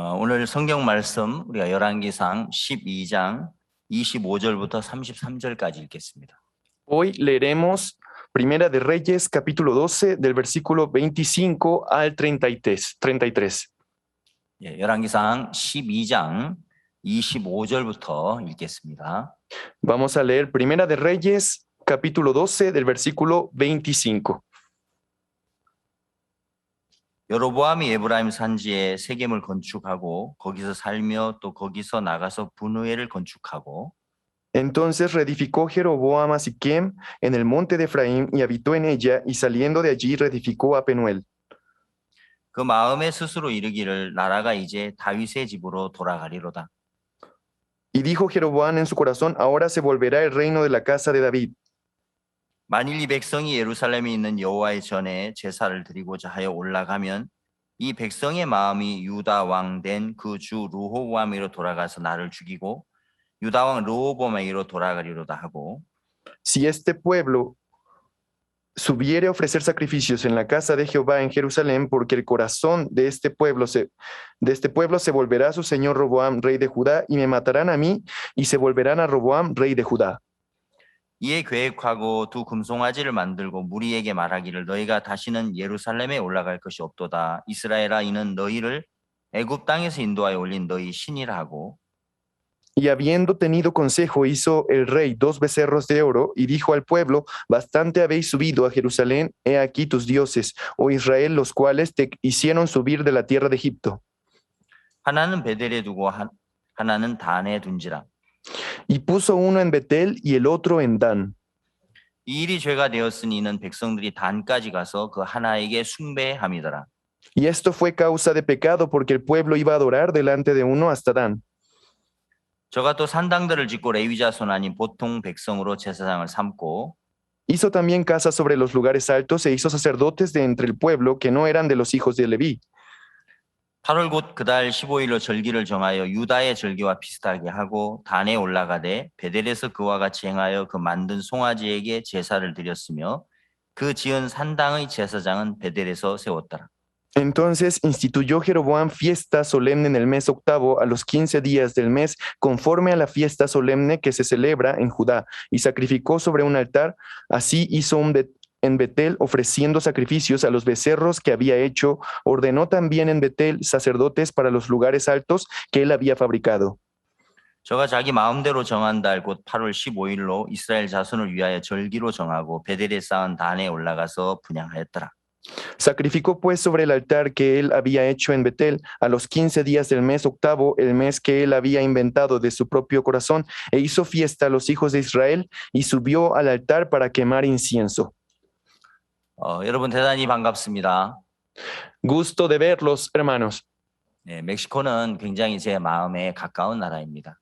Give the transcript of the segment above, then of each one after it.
오늘 성경 말씀 우리가 열왕기상 12장 25절부터 33절까지 읽겠습니다. Hoy leeremos Primera de Reyes, capítulo 12, del versículo 25 al 33. 예, 열왕기상 12장 25절부터 읽겠습니다. Vamos a leer Primera de Reyes, capítulo 12, del versículo 25. 여로보암이 에브라임 산지에 세겜을 건축하고 거기서 살며 또 거기서 나가서 분우엘을 건축하고 Entonces reedificó Jeroboam a Siquem en el monte de Efraín y habitó en ella, y saliendo de allí reedificó a Penuel. 그 마음에 스스로 이르기를 나라가 이제 다윗의 집으로 돌아가리로다. Y dijo Jeroboam en su corazón: ahora se volverá el reino de la casa de David. 만일 이 백성이 예루살렘에 있는 여호와의 전에 제사를 드리고자 하여 올라가면 이 백성의 마음이 유다 왕 된 그 주 르호보암으로 돌아가서 나를 죽이고 유다 왕 르호보암으로 돌아가리로다 하고 Si este pueblo subiere a ofrecer sacrificios en la casa de Jehová en Jerusalén, porque el corazón de este pueblo se volverá a su señor Roboam, rey de Judá, y me matarán a mí, y se volverán a Roboam, rey de Judá. 이에 계획하고 두 금송아지를 만들고 무리에게 말하기를 너희가 다시는 예루살렘에 올라갈 것이 없도다. 이스라엘아 이는 너희를 애굽 땅에서 인도하여 올린 너희 신이라 하고 Y habiendo tenido consejo, hizo el rey 2 becerros de oro, y dijo al pueblo: bastante habéis subido a Jerusalén, he aquí tus dioses, oh Israel, los cuales te hicieron subir de la tierra de Egipto. 하나는 베델에 두고 하나는 단에 둔지라. Y puso uno en Betel y el otro en Dan. 이 일이 죄가 되었으니 이는 백성들이 단까지 가서 그 하나에게 숭배함이더라. Y esto fue causa de pecado, porque el pueblo iba a adorar delante de uno hasta Dan. 저가 또 산당들을 짓고 레위 자손 아닌 보통 백성으로 제사장을 삼고 Hizo también casas sobre los lugares altos, e hizo sacerdotes de entre el pueblo que no eran de los hijos de Leví. 8월 곧 그달 15일로 절기를 정하여 유다의 절기와 비슷하게 하고 단에 올라가되 베델에서 그와 같이 행하여 그 만든 송아지에게 제사를 드렸으며 그 지은 산당의 제사장은 베델에서 세웠더라. Entonces instituyó Jeroboam fiesta solemne en el mes octavo, a los 15 días del mes, conforme a la fiesta solemne que se celebra en Judá, y sacrificó sobre un altar. Así hizo en Betel, ofreciendo sacrificios a los becerros que había hecho. Ordenó también en Betel sacerdotes para los lugares altos que él había fabricado. 저가 자기 마음대로 정한 달 곧 8월 15일로 이스라엘 자손을 위하여 절기로 정하고 베델에 쌓은 단에 올라가서 분향하였더라. Sacrificó pues sobre el altar que él había hecho en Betel a los 15 días del mes octavo, el mes que él había inventado de su propio corazón, e hizo fiesta a los hijos de Israel, y subió al altar para quemar incienso. 여러분 대단히 반갑습니다. Gusto de verlos, hermanos. 네, 멕시코는 굉장히 제 마음에 가까운 나라입니다.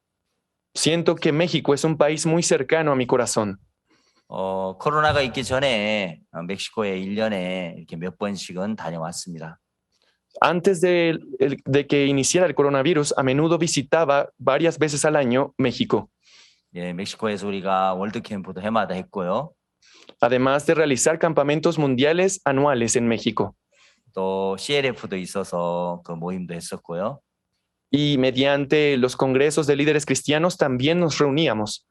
Siento que México es un país muy cercano a mi corazón. 코로나가 있기 전에 멕시코에 1년에 이렇게 몇 번씩은 다녀왔습니다. Antes de que iniciara el coronavirus, a menudo visitaba varias veces al año México. 예, 멕시코에서 우리가 월드 캠프도 해마다 했고요. Además de realizar campamentos mundiales anuales en México. 또 CLF도 있어서 그 모임도 했었고요. Y mediante los congresos de líderes cristianos también nos reuníamos.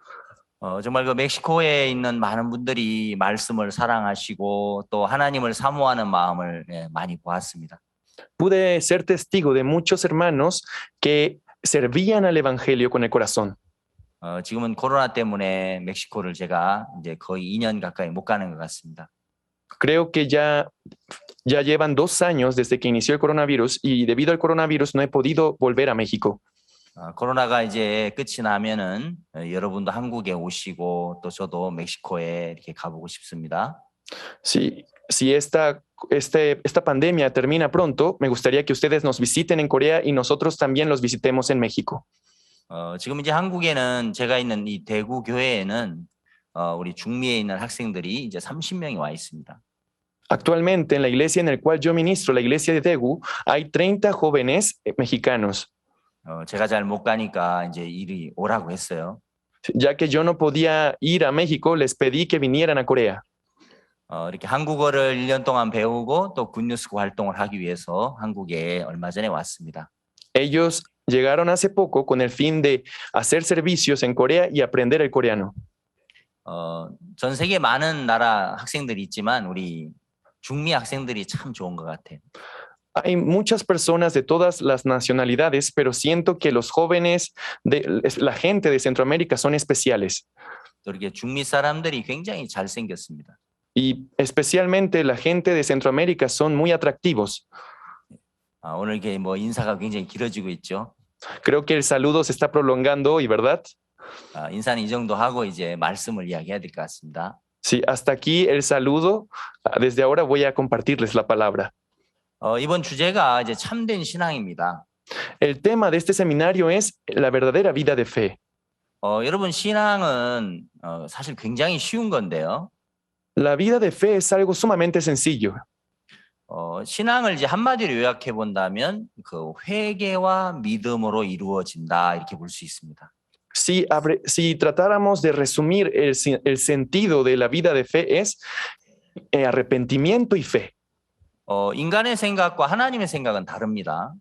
정말 그 멕시코에 있는 많은 분들이 말씀을 사랑하시고 또 하나님을 사모하는 마음을 많이 보았습니다. Pude ser testigo de muchos hermanos que servían al evangelio con el corazón. 지금은 코로나 때문에 멕시코를 제가 이제 거의 2년 가까이 못 가는 것 같습니다. Creo que ya llevan 2 años desde que inició el coronavirus, y debido al coronavirus no he podido volver a México. 코로나가 이제 끝이 나면은 여러분도 한국에 오시고 또 저도 멕시코에 이렇게 가보고 싶습니다. Si esta pandemia termina pronto, me gustaría que ustedes nos visiten en Corea y nosotros también los visitemos en México. 지금 이제 한국에는 제가 있는 이 대구 교회에는 우리 중미에 있는 학생들이 이제 30명이 와 있습니다. Actualmente en la iglesia en la cual yo ministro, la iglesia de Daegu, hay 30 jóvenes mexicanos. 제가 잘 못 가니까 이제 이리 오라고 했어요. Ya que yo no podía ir a México, les pedí que vinieran a Corea. 이렇게 한국어를 1년 동안 배우고 또 굿뉴스 활동을 하기 위해서 한국에 얼마 전에 왔습니다. Ellos llegaron hace poco con el fin de hacer servicios en Corea y aprender el coreano. 전 세계 많은 나라 학생들이 있지만 우리 중미 학생들이 참 좋은 것 같아요. Hay muchas personas de todas las nacionalidades, pero siento que los jóvenes, la gente de Centroamérica son especiales. 또 이렇게 중미 사람들이 굉장히 잘생겼습니다. Y especialmente la gente de Centroamérica son muy atractivos. 오늘 이렇게 뭐 인사가 굉장히 길어지고 있죠. Creo que el saludo se está prolongando hoy, ¿verdad? 인사는 이 정도 하고 이제 말씀을 이야기해야 될 것 같습니다. Sí, hasta aquí el saludo. Desde ahora voy a compartirles la palabra. 이번 주제가 이제 참된 신앙입니다. El tema de este seminario es la verdadera vida de fe. 여러분 신앙은 사실 굉장히 쉬운 건데요. La vida de fe es algo sumamente sencillo. 신앙을 이제 한마디로 요약해 본다면 그 회개와 믿음으로 이루어진다 이렇게 볼 수 있습니다. Si tratáramos de resumir el sentido de la vida de fe es arrepentimiento y fe. 인간의 생각과 하나님의 생각은 다릅니다.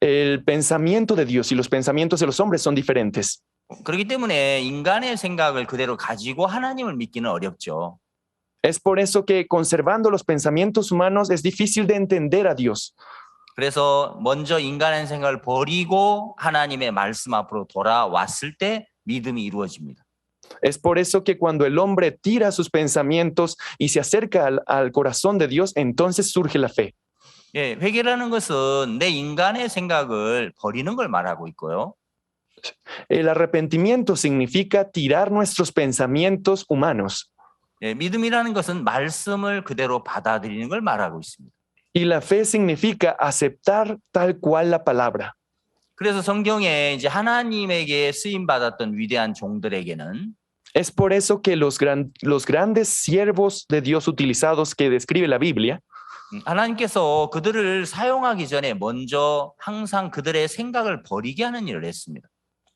El pensamiento de Dios y los pensamientos de los hombres son diferentes. 그렇기 때문에 인간의 생각을 그대로 가지고 하나님을 믿기는 어렵죠. Es por eso que conservando los pensamientos humanos es difícil de entender a Dios. 그래서 먼저 인간의 생각을 버리고 하나님의 말씀 앞으로 돌아왔을 때 믿음이 이루어집니다. Es por eso que cuando el hombre tira sus pensamientos y se acerca al corazón de Dios, entonces surge la fe. 예, 회개라는 것은 내 인간의 생각을 버리는 걸 말하고 있고요. El arrepentimiento significa tirar nuestros pensamientos humanos. 예, 믿음이라는 것은 말씀을 그대로 받아들이는 걸 말하고 있습니다. Y la fe significa aceptar tal cual la palabra. 그래서 성경에 이제 하나님에게 쓰임 받았던 위대한 종들에게는 Es por eso que los grandes siervos de Dios utilizados que describe la Biblia, 하나님께서 그들을 사용하기 전에 먼저 항상 그들의 생각을 버리게 하는 일을 했습니다.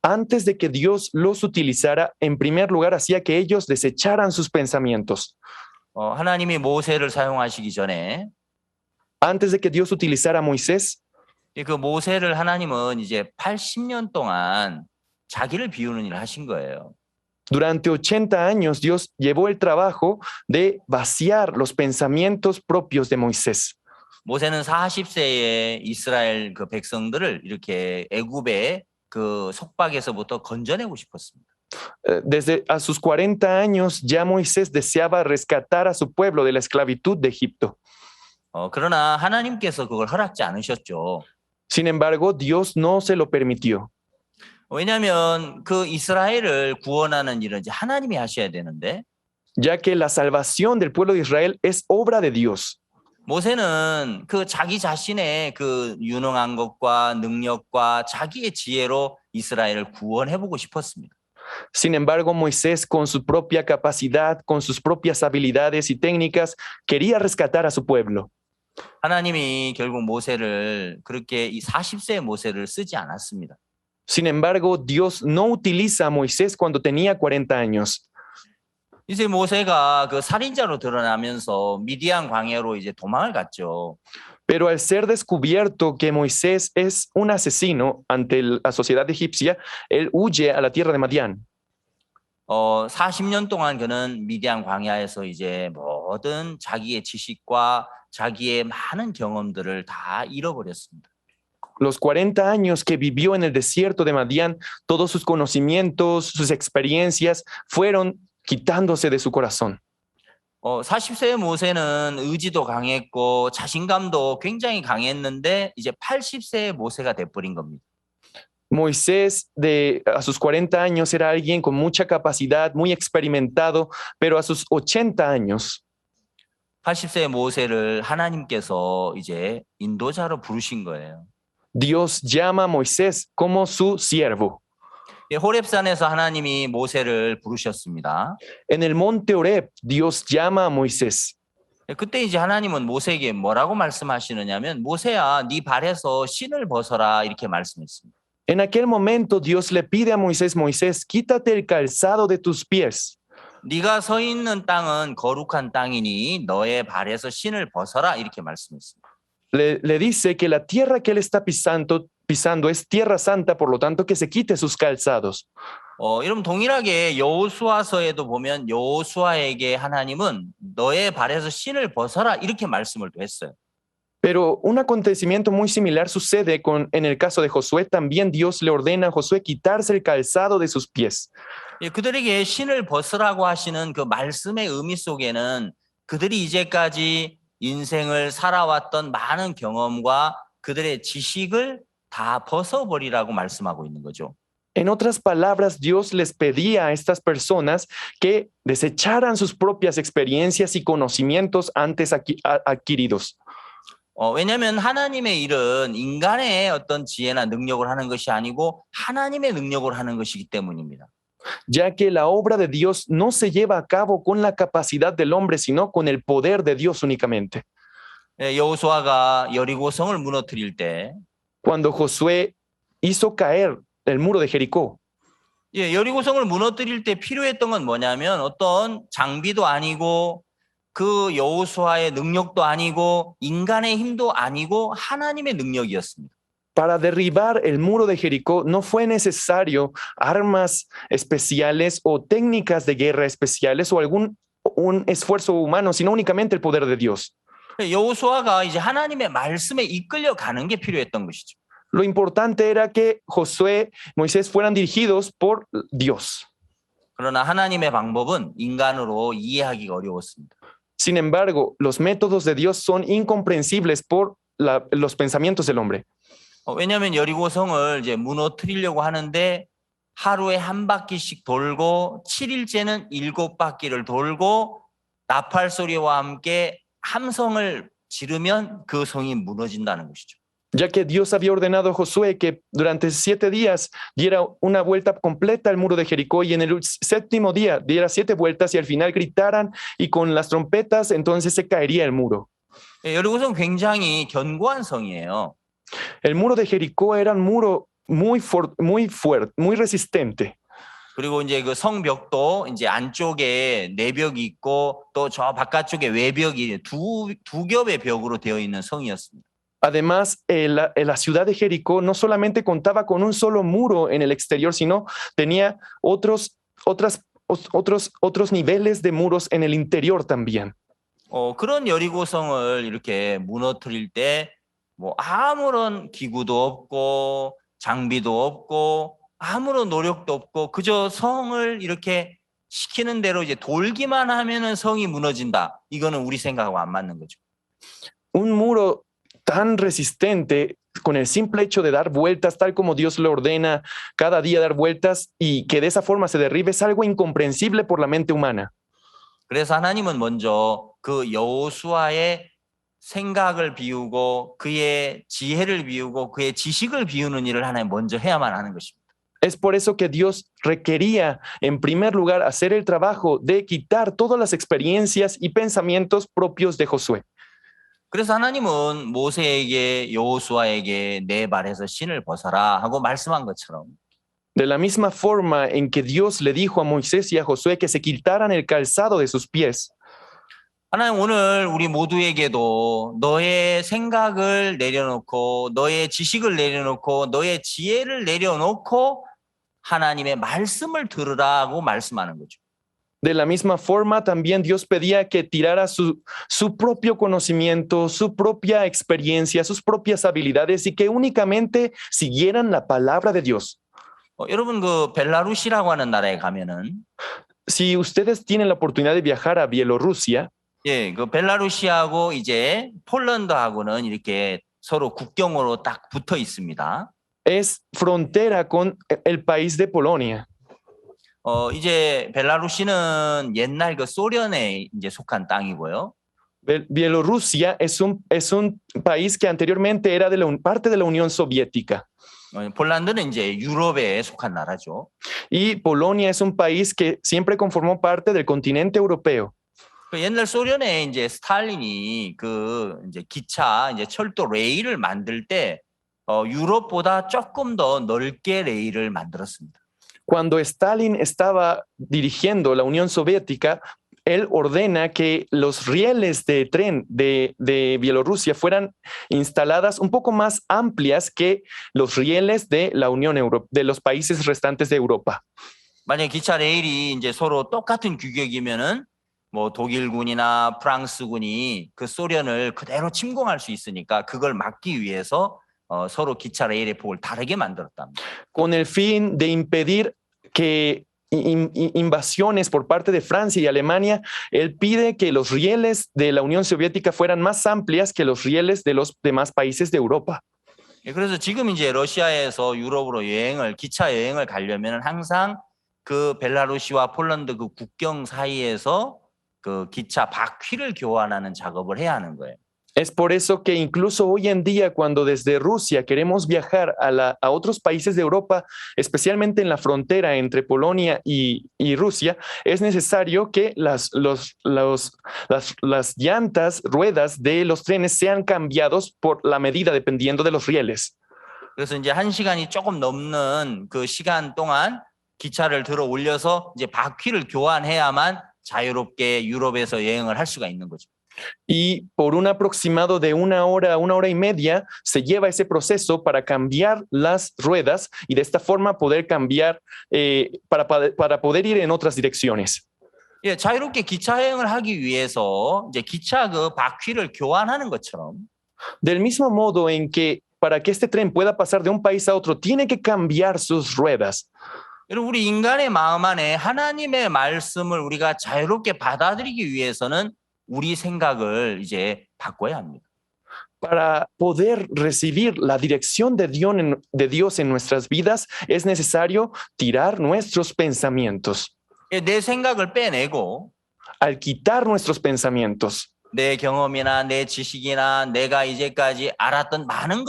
antes de que Dios los utilizara, en primer lugar hacía que ellos desecharan sus pensamientos. 하나님이 모세를 사용하시기 전에 Antes de que Dios utilizara a Moisés, 그 모세를 하나님은 이제 80년 동안 자기를 비우는 일을 하신 거예요. durante 80 años Dios llevó el trabajo de vaciar los pensamientos propios de Moisés. 모세는 40세에 이스라엘 그 백성들을 이렇게 애굽의 그 속박에서부터 건져내고 싶었습니다. Desde a sus 40 años ya Moisés deseaba rescatar a su pueblo de la esclavitud de Egipto. 그러나 하나님께서 그걸 허락지 않으셨죠. Sin embargo, Dios no se lo permitió. 왜냐하면 그 이스라엘을 구원하는 일은 이제 하나님이 하셔야 되는데 ya que la salvación del pueblo de Israel es obra de Dios. 모세는 그 자기 자신의 그 유능한 것과 능력과 자기의 지혜로 이스라엘을 구원해보고 싶었습니다. Sin embargo, Moisés, con su propia capacidad, con sus propias habilidades y técnicas, quería rescatar a su pueblo. 하나님이 결국 모세를 그렇게 이 40세의 모세를 쓰지 않았습니다. Sin embargo, Dios no utiliza a Moisés cuando tenía 40 años. 이제 모세가 그 살인자로 드러나면서 미디안 광야로 이제 도망을 갔죠. Pero al ser descubierto que Moisés es un asesino ante la sociedad egipcia, él huye a la tierra de Madián. 40년 동안 그는 미디안 광야에서 이제 모든 자기의 지식과 자기의 많은 경험들을 다 잃어버렸습니다. Los 40 años que vivió en el desierto de Madián, todos sus conocimientos, sus experiencias fueron quitándose de su corazón. 40세의 모세는 의지도 강했고 자신감도 굉장히 강했는데 이제 80세의 모세가 돼버린 겁니다. Moisés a sus 40 años era alguien con mucha capacidad, muy experimentado, pero a sus 80 años 80세의 모세를 하나님께서 이제 인도자로 부르신 거예요. Dios llama a Moisés como su siervo. 호렙산에서 하나님이 모세를 부르셨습니다. En el monte Horeb, Dios llama a Moisés. 그때 이제 하나님은 모세에게 뭐라고 말씀하시느냐면 모세야, 네 발에서 신을 벗어라 이렇게 말씀했습니다. En aquel momento Dios le pide a Moisés, Moisés, quítate el calzado de tus pies. 네가 서 있는 땅은 거룩한 땅이니 너의 발에서 신을 벗어라 이렇게 말씀했습니다. Le dice que la tierra que él está pisando es tierra santa, por lo tanto que se quite sus calzados. 여러분 동일하게 여호수아서에도 보면 여호수아에게 하나님은 너의 발에서 신을 벗어라 이렇게 말씀을 또 했어요. Pero un acontecimiento muy similar sucede en el caso de Josué. También Dios le ordena a Josué quitarse el calzado de sus pies. 예, 그들에게 신을 벗으라고 하시는 그 말씀의 의미 속에는 그들이 이제까지 인생을 살아왔던 많은 경험과 그들의 지식을 다 벗어버리라고 말씀하고 있는 거죠. En otras palabras, Dios les pedía a estas personas que desecharan sus propias experiencias y conocimientos antes adquiridos. 왜냐하면 하나님의 일은 인간의 어떤 지혜나 능력을 하는 것이 아니고 하나님의 능력을 하는 것이기 때문입니다. Ya que la obra de Dios no se lleva a cabo con la capacidad del hombre, sino con el poder de Dios únicamente. 예, 여호수아가 여리고성을 무너뜨릴 때 Cuando Josué hizo caer el muro de Jericó, 예, 여리고성을 무너뜨릴 때 필요했던 건 뭐냐면 어떤 장비도 아니고 그 여호수아의 능력도 아니고 인간의 힘도 아니고 하나님의 능력이었습니다. para derribar el muro de Jericó no fue necesario armas especiales o técnicas de guerra especiales o un esfuerzo humano, sino únicamente el poder de Dios. 여호수아가 이제 하나님의 말씀에 이끌려 가는 게 필요했던 것이죠. Lo importante era que Josué, Moisés fueran dirigidos por Dios. 그러나 하나님의 방법은 인간으로 이해하기가 어려웠습니다. Sin embargo, los métodos de Dios son incomprensibles por los pensamientos del hombre. 왜냐하면 여리고성을 이제 무너뜨리려고 하는데 하루에 한 바퀴씩 돌고 7일째는 7바퀴를 돌고 나팔 소리와 함께 함성을 지르면 그 성이 무너진다는 것이죠. Ya que Dios había ordenado a Josué que durante 7 días diera una vuelta completa al muro de Jericó y en el séptimo día diera 7 vueltas y al final gritaran y con las trompetas entonces se caería el muro. 여리고성 굉장히 견고한 성이에요. El muro de Jericó era un muro muy fuerte, muy resistente. 그리고 이제 그 성벽도 이제 안쪽에 내벽이 있고 또 저 바깥쪽에 외벽이 두 겹의 벽으로 되어 있는 성이었습니다. Además, la ciudad de Jericó no solamente contaba con un solo muro en el exterior, sino tenía otros niveles de muros en el interior también. 그런 여리고성을 이렇게 무너뜨릴 때 뭐 아무런 기구도 없고 장비도 없고 아무런 노력도 없고 그저 성을 이렇게 시키는 대로 이제 돌기만 하면은 성이 무너진다. 이거는 우리 생각하고 안 맞는 거죠. Un muro tan resistente con el simple hecho de dar vueltas tal como Dios le ordena cada día dar vueltas y que de esa forma se derribe es algo incomprensible por la mente humana. 그래서 하나님은 먼저 그 여호수아의 생각을 비우고 그의 지혜를 비우고 그의 지식을 비우는 일을 하나님 먼저 해야만 하는 것입니다. Es por eso que Dios requería, en primer lugar, hacer el trabajo de quitar todas las experiencias y pensamientos propios de Josué. 그래서 하나님은 모세에게 여호수아에게 내 발에서 신을 벗어라 하고 말씀한 것처럼 De la misma forma en que Dios le dijo a Moisés y a Josué que se quitaran el calzado de sus pies, 하나님 오늘 우리 모두에게도 너의 생각을 내려놓고 너의 지식을 내려놓고 너의 지혜를 내려놓고 하나님의 말씀을 들으라고 말씀하는 거죠. de la misma forma también Dios pedía que tirara su propio conocimiento, su propia experiencia, sus propias habilidades y que únicamente siguieran la palabra de Dios. 여러분 그 벨라루시라고 하는 나라에 가면은 Si ustedes tienen la oportunidad de viajar a Bielorrusia, 예, 그 벨라루시하고 이제 폴란드하고는 이렇게 서로 국경으로 딱 붙어 있습니다. es frontera con el país de Polonia. 이제 벨라루시는 옛날 그 소련에 이제 속한 땅이고요. Bielorrusia es un país que anteriormente era parte de la Unión Soviética. 폴란드는 이제 유럽에 속한 나라죠. Y Polonia es un país que siempre conformó parte del continente europeo. 그 옛날 소련에 이제 스탈린이 그 이제 기차 이제 철도 레일을 만들 때 유럽보다 조금 더 넓게 레일을 만들었습니다. Cuando Stalin estaba dirigiendo la Unión Soviética, él ordena que los rieles de tren de Bielorrusia fueran instaladas un poco más amplias que los rieles de la de los países restantes de Europa. 만약 기차 레일이 이제 서로 똑같은 규격이면은 뭐 독일군이나 프랑스군이 그 소련을 그대로 침공할 수 있으니까 그걸 막기 위해서 서로 기차 레일의 폭을 다르게 만들었답니다. Con el fin de impedir que invasiones por parte de Francia y Alemania, él pide que los rieles de la Unión Soviética fueran más amplias que los rieles de los demás países de Europa. 그래서 지금 이제 러시아에서 유럽으로 기차 여행을 가려면 항상 그 벨라루시와 폴란드 그 국경 사이에서 그 기차 바퀴를 교환하는 작업을 해야 하는 거예요. Es por eso que incluso hoy en día, cuando desde Rusia queremos viajar a otros países de Europa, especialmente en la frontera entre Polonia y Rusia, es necesario que las llantas, ruedas de los trenes sean cambiados por la medida dependiendo de los rieles. 그래서 이제 1시간이 조금 넘는 그 시간 동안 기차를 들어 올려서 이제 바퀴를 교환해야만 자유롭게 유럽에서 여행을 할 수가 있는 거죠. Y por un aproximado de una hora y media, se lleva ese proceso para cambiar las ruedas y de esta forma poder cambiar, para poder ir en otras direcciones. 예, 자유롭게 기차 여행을 하기 위해서 이제 기차 그 바퀴를 교환하는 것처럼 Del mismo modo en que para que este tren pueda pasar de un país a otro, tiene que cambiar sus ruedas. 여러분, 우리 인간의 마음 안에 하나님의 말씀을 우리가 자유롭게 받아들이기 위해서는 우리 생각을 이제 바꿔야 합니다. Para poder recibir la dirección de Dios en nuestras vidas, es necesario tirar nuestros pensamientos. 예, 내 생각을 빼내고 Al quitar nuestros pensamientos, 내 경험이나 내 지식이나 내가 이제까지 알았던 많은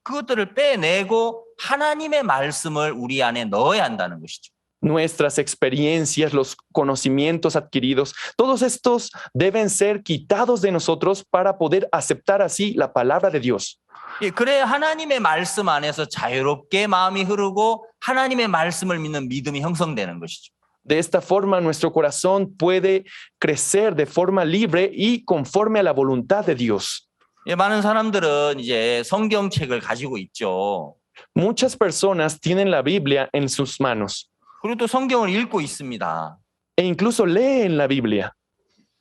그것들을 빼내고 하나님의 말씀을 우리 안에 넣어야 한다는 것이죠. nuestras experiencias, los conocimientos adquiridos, todos estos deben ser quitados de nosotros para poder aceptar así la palabra de Dios. 예, 그래야 하나님의 말씀 안에서 자유롭게 마음이 흐르고 하나님의 말씀을 믿는 믿음이 형성되는 것이죠. De esta forma, nuestro corazón puede crecer de forma libre y conforme a la voluntad de Dios. 예, 많은 사람들은 이제 성경책을 가지고 있죠. Muchas personas tienen la Biblia en sus manos 그리고 또 성경을 읽고 있습니다. e incluso leen la Biblia.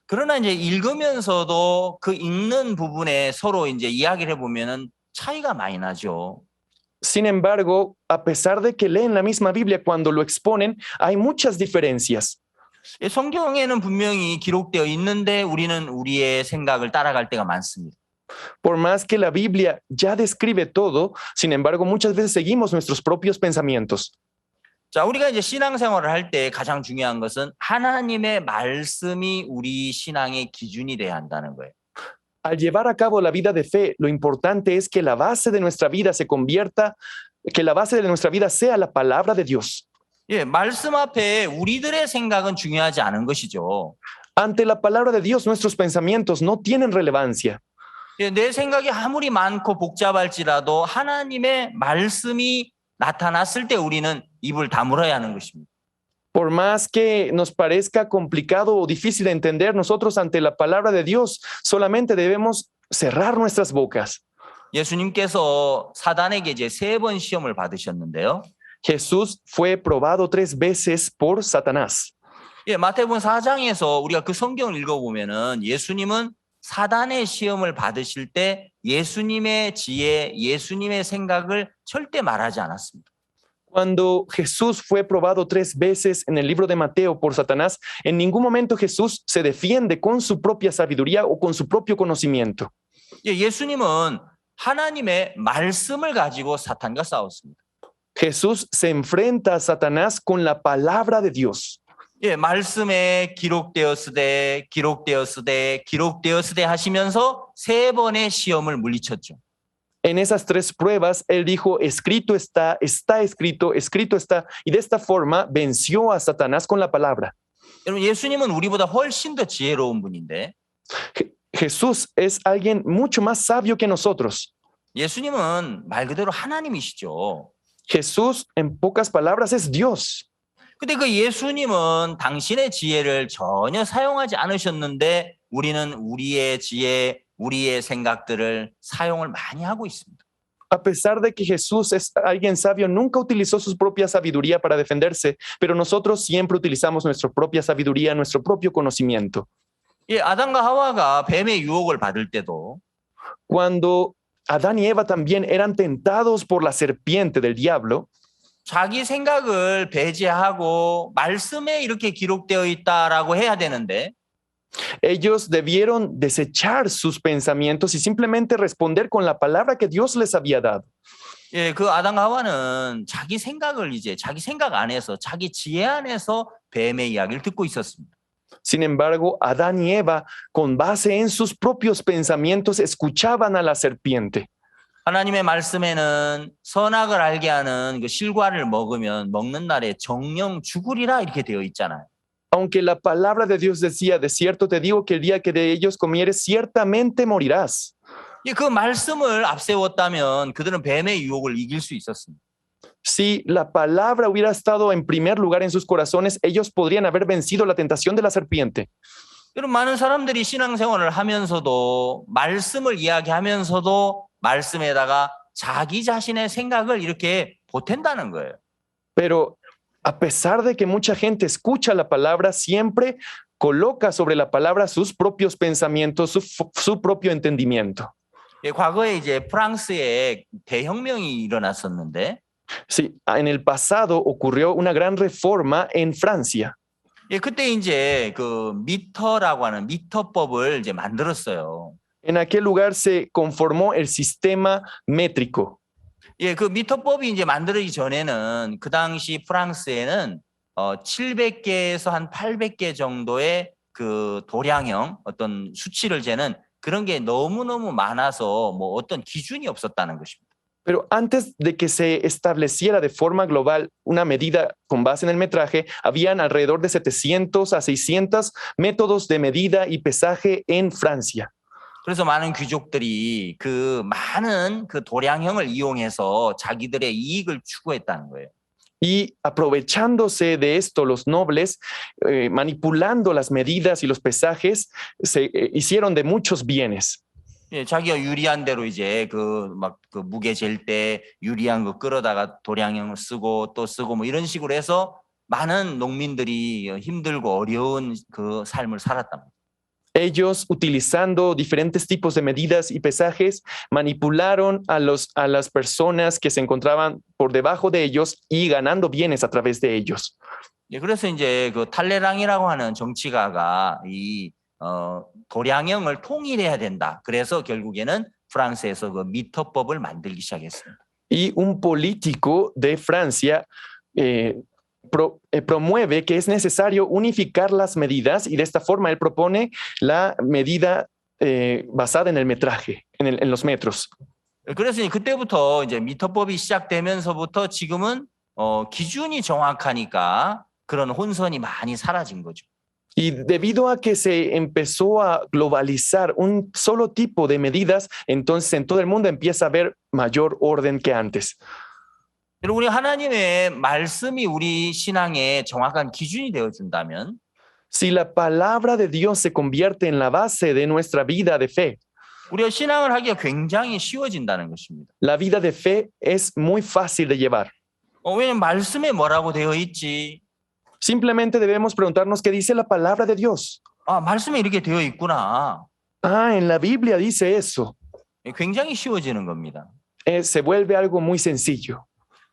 그러나 이제 읽으면서도 그 읽는 부분에 서로 이제 이야기를 해보면은 차이가 많이 나죠. Sin embargo, a pesar de que leen la misma Biblia, cuando lo exponen, hay muchas diferencias. 예, 성경에는 분명히 기록되어 있는데 우리는 우리의 생각을 따라갈 때가 많습니다. Por más que la Biblia ya describe todo, sin embargo, muchas veces seguimos nuestros propios pensamientos. 자, 우리가 이제 신앙생활을 할 때 가장 중요한 것은 하나님의 말씀이 우리 신앙의 기준이 돼야 한다는 거예요. Al llevar a cabo la vida de fe, lo importante es que la base de nuestra vida que la base de nuestra vida sea la palabra de Dios. 예, 말씀 앞에 우리들의 생각은 중요하지 않은 것이죠. Ante la palabra de Dios, nuestros pensamientos no tienen relevancia. 예, 내 생각이 아무리 많고 복잡할지라도 하나님의 말씀이 나타났을 때 우리는 입을 다물어야 하는 것입니다. Por más que nos parezca complicado o difícil de entender, nosotros ante la palabra de Dios solamente debemos cerrar nuestras bocas. 예수님께서 사단에게 이제 3번 시험을 받으셨는데요. Jesús fue probado 3 veces por Satanás. 예, 마태복음 4장에서 우리가 그 성경을 읽어보면은 예수님은 사단의 시험을 받으실 때 예수님의 지혜, 예수님의 생각을 절대 말하지 않았습니다. Cuando Jesús fue probado 3 veces en el libro de Mateo por Satanás, en ningún momento Jesús se defiende con su propia sabiduría o con su propio conocimiento. 예, 예수님은 하나님의 말씀을 가지고 사탄과 싸웠습니다. Jesús se enfrenta a Satanás con la palabra de Dios. 예, 말씀에 기록되었으되 하시면서 3번의 시험을 물리쳤죠. En esas 3 pruebas, él dijo, escrito está escrito, escrito está, y de esta forma venció a Satanás con la palabra. 여러분, 예수님은 우리보다 훨씬 더 지혜로운 분인데 Jesús es alguien mucho más sabio que nosotros. 예수님은 말 그대로 하나님이시죠. Jesús, en pocas palabras, es Dios. 근데 그 예수님은 당신의 지혜를 전혀 사용하지 않으셨는데 우리는 우리의 지혜, 우리의 생각들을 사용을 많이 하고 있습니다. A pesar de que Jesús es alguien sabio, nunca utilizó su propia sabiduría para defenderse, pero nosotros siempre utilizamos nuestra propia sabiduría, nuestro propio conocimiento. 예, 아담과 하와가 뱀의 유혹을 받을 때도 Cuando Adán y Eva también eran tentados por la serpiente del diablo, 자기 생각을 배제하고 말씀에 이렇게 기록되어 있다라고 해야 되는데 ellos debieron desechar sus pensamientos y simplemente responder con la palabra que Dios les había dado. 예, 그 아담과 하와는 자기 생각을 이제 자기 생각 안에서 자기 지혜 안에서 뱀의 이야기를 듣고 있었습니다. Sin embargo, Adán y Eva, con base en sus propios pensamientos, escuchaban a la serpiente. 하나님의 말씀에는 선악을 알게 하는 그 실과를 먹으면 먹는 날에 정령 죽으리라 이렇게 되어 있잖아요. Aunque la palabra de Dios decía, de cierto te digo que el día que de ellos comieres, ciertamente morirás. 예, 그 말씀을 앞세웠다면 그들은 뱀의 유혹을 이길 수 있었습니다. Si la palabra hubiera estado en primer lugar en sus corazones, ellos podrían haber vencido la tentación de la serpiente. 여러분, 많은 사람들이 신앙생활을 하면서도 말씀을 이야기하면서도 말씀에다가 자기 자신의 생각을 이렇게 보탠다는 거예요. Pero a pesar de que mucha gente escucha la palabra, siempre coloca sobre la palabra sus propios pensamientos, su propio entendimiento. 예, 과거에 이제 프랑스에 대혁명이 일어났었는데 Sí, en el pasado ocurrió una gran reforma en Francia. 예, 그때 이제 그 미터라고 하는 미터법을 이제 만들었어요. En aquel lugar se conformó el sistema métrico. 예, 그 미터법이 이제 만들어지기 전에는 그 당시 프랑스에는 700개에서 한 800개 정도의 그 도량형 어떤 수치를 재는 그런 게 너무너무 많아서 뭐 어떤 기준이 없었다는 것입니다. Pero antes de que se estableciera de forma global una medida con base en el metraje, habían alrededor de 700 a 600 métodos de medida y pesaje en Francia. 그래서 많은 귀족들이 그 많은 그 도량형을 이용해서 자기들의 이익을 추구했다는 거예요. Y aprovechándose de esto, los nobles, manipulando las medidas y los pesajes, se hicieron de muchos bienes. 예, 자기가 유리한 대로 이제 그 막 그 무게 잴 때 유리한 거 끌어다가 도량형을 쓰고 또 쓰고 뭐 이런 식으로 해서 많은 농민들이 힘들고 어려운 그 삶을 살았답니다. Ellos, utilizando diferentes tipos de medidas y pesajes, manipularon a las personas que se encontraban por debajo de ellos y ganando bienes a través de ellos. 예, 그래서 이제 그 탈레랑이라고 하는 정치가가 이 도량형을 통일해야 된다. 그래서 결국에는 프랑스에서 그 미터법을 만들기 시작했습니다. Y un político de Francia promueve que es necesario unificar las medidas y de esta forma él propone la medida basada en el metraje, en los metros. 그래서 그때부터 이제 미터법이 시작되면서부터 지금은 기준이 정확하니까 그런 혼선이 많이 사라진 거죠. Y debido a que se empezó a globalizar un solo tipo de medidas, entonces en todo el mundo empieza a haber mayor orden que antes. 우리 하나님의 말씀이 우리 신앙의 정확한 기준이 되어준다면 Si la palabra de Dios se convierte en la base de nuestra vida de fe, 우리가 신앙을 하기가 굉장히 쉬워진다는 것입니다. la vida de fe es muy fácil de llevar. 왜냐면 말씀에 뭐라고 되어 있지? Simplemente debemos preguntarnos qué dice la palabra de Dios. 아, 말씀에 이렇게 되어 있구나. Ah, en la Biblia dice eso. 굉장히 쉬워지는 겁니다. Se vuelve algo muy sencillo.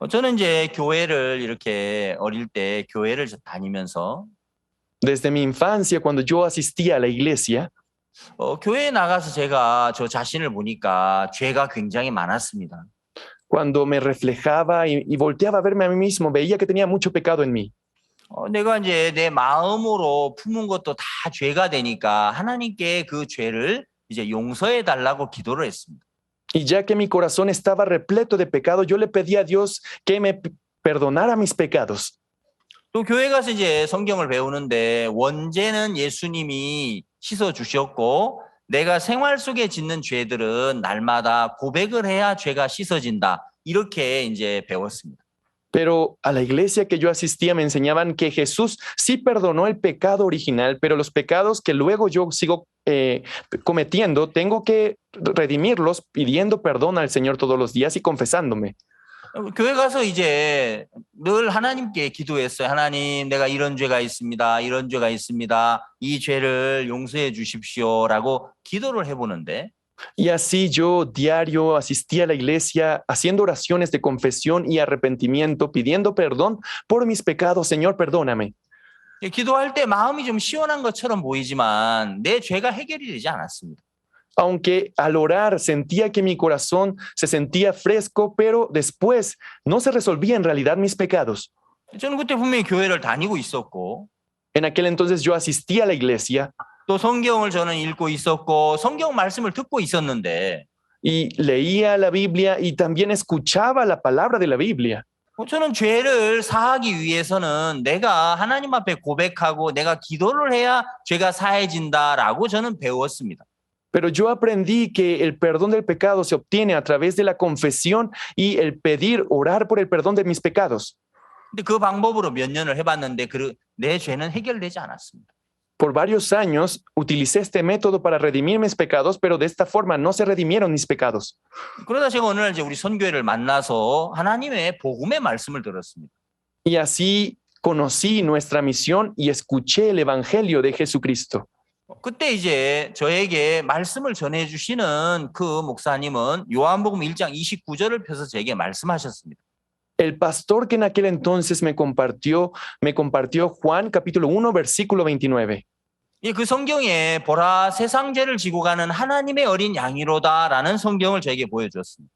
저는 이제 교회를 이렇게 어릴 때 교회를 다니면서 Desde mi infancia, cuando yo asistía a la iglesia, 교회에 나가서 제가 저 자신을 보니까 죄가 굉장히 많았습니다. cuando me reflejaba y volteaba a verme a mí mismo, veía que tenía mucho pecado en mí. 내가 이제 내 마음으로 품은 것도 다 죄가 되니까 하나님께 그 죄를 이제 용서해 달라고 기도를 했습니다. Y ya que mi corazón estaba repleto de pecado, yo le pedí a Dios que me perdonara mis pecados. 또 교회 가서 이제 성경을 배우는데 원죄는 예수님이 씻어 주셨고 내가 생활 속에 짓는 죄들은 날마다 고백을 해야 죄가 씻어진다. 이렇게 이제 배웠습니다. Pero a la iglesia que yo asistía me enseñaban que Jesús sí perdonó el pecado original, pero los pecados que luego yo sigo cometiendo, tengo que redimirlos pidiendo perdón al Señor todos los días y confesándome. 교회 가서 이제 늘 하나님께 기도했어요. 하나님, 내가 이런 죄가 있습니다. 이런 죄가 있습니다. 이 죄를 용서해 주십시오라고 기도를 해보는데 Y así yo diario asistía a la iglesia haciendo oraciones de confesión y arrepentimiento, pidiendo perdón por mis pecados. Señor, perdóname. 기도할 때 마음이 좀 시원한 것처럼 보이지만 내 죄가 해결이 되지 않았습니다. Aunque al orar sentía que mi corazón se sentía fresco, pero después no se resolvía en realidad mis pecados. 저는 그때 분명히 교회를 다니고 있었고 En aquel entonces yo asistía a la iglesia 또 성경을 저는 읽고 있었고 성경 말씀을 듣고 있었는데 y leía la Biblia y también escuchaba la palabra de la Biblia. 저는 죄를 사하기 위해서는 내가 하나님 앞에 고백하고 내가 기도를 해야 죄가 사해진다라고 저는 배웠습니다. Pero yo aprendí que el perdón del pecado se obtiene a través de la confesión y el pedir, orar por el perdón de mis pecados. 근데 그 방법으로 몇 년을 해봤는데 내 죄는 해결되지 않았습니다. Por varios años utilicé este método para redimir mis pecados, pero de esta forma no se redimieron mis pecados. 그러다 제가 어느 날 이제 우리 선교회를 만나서 하나님의 복음의 말씀을 들었습니다. Y así conocí nuestra misión y escuché el evangelio de Jesucristo. 그때 이제 저에게 말씀을 전해주시는 그 목사님은 요한복음 1장 29절을 펴서 제게 말씀하셨습니다. El pastor que en aquel entonces me compartió Juan capítulo 1 versículo 29. 그 성경에 보라 세상 죄를 지고 가는 하나님의 어린 양이로다라는 성경을 저에게 보여주었습니다.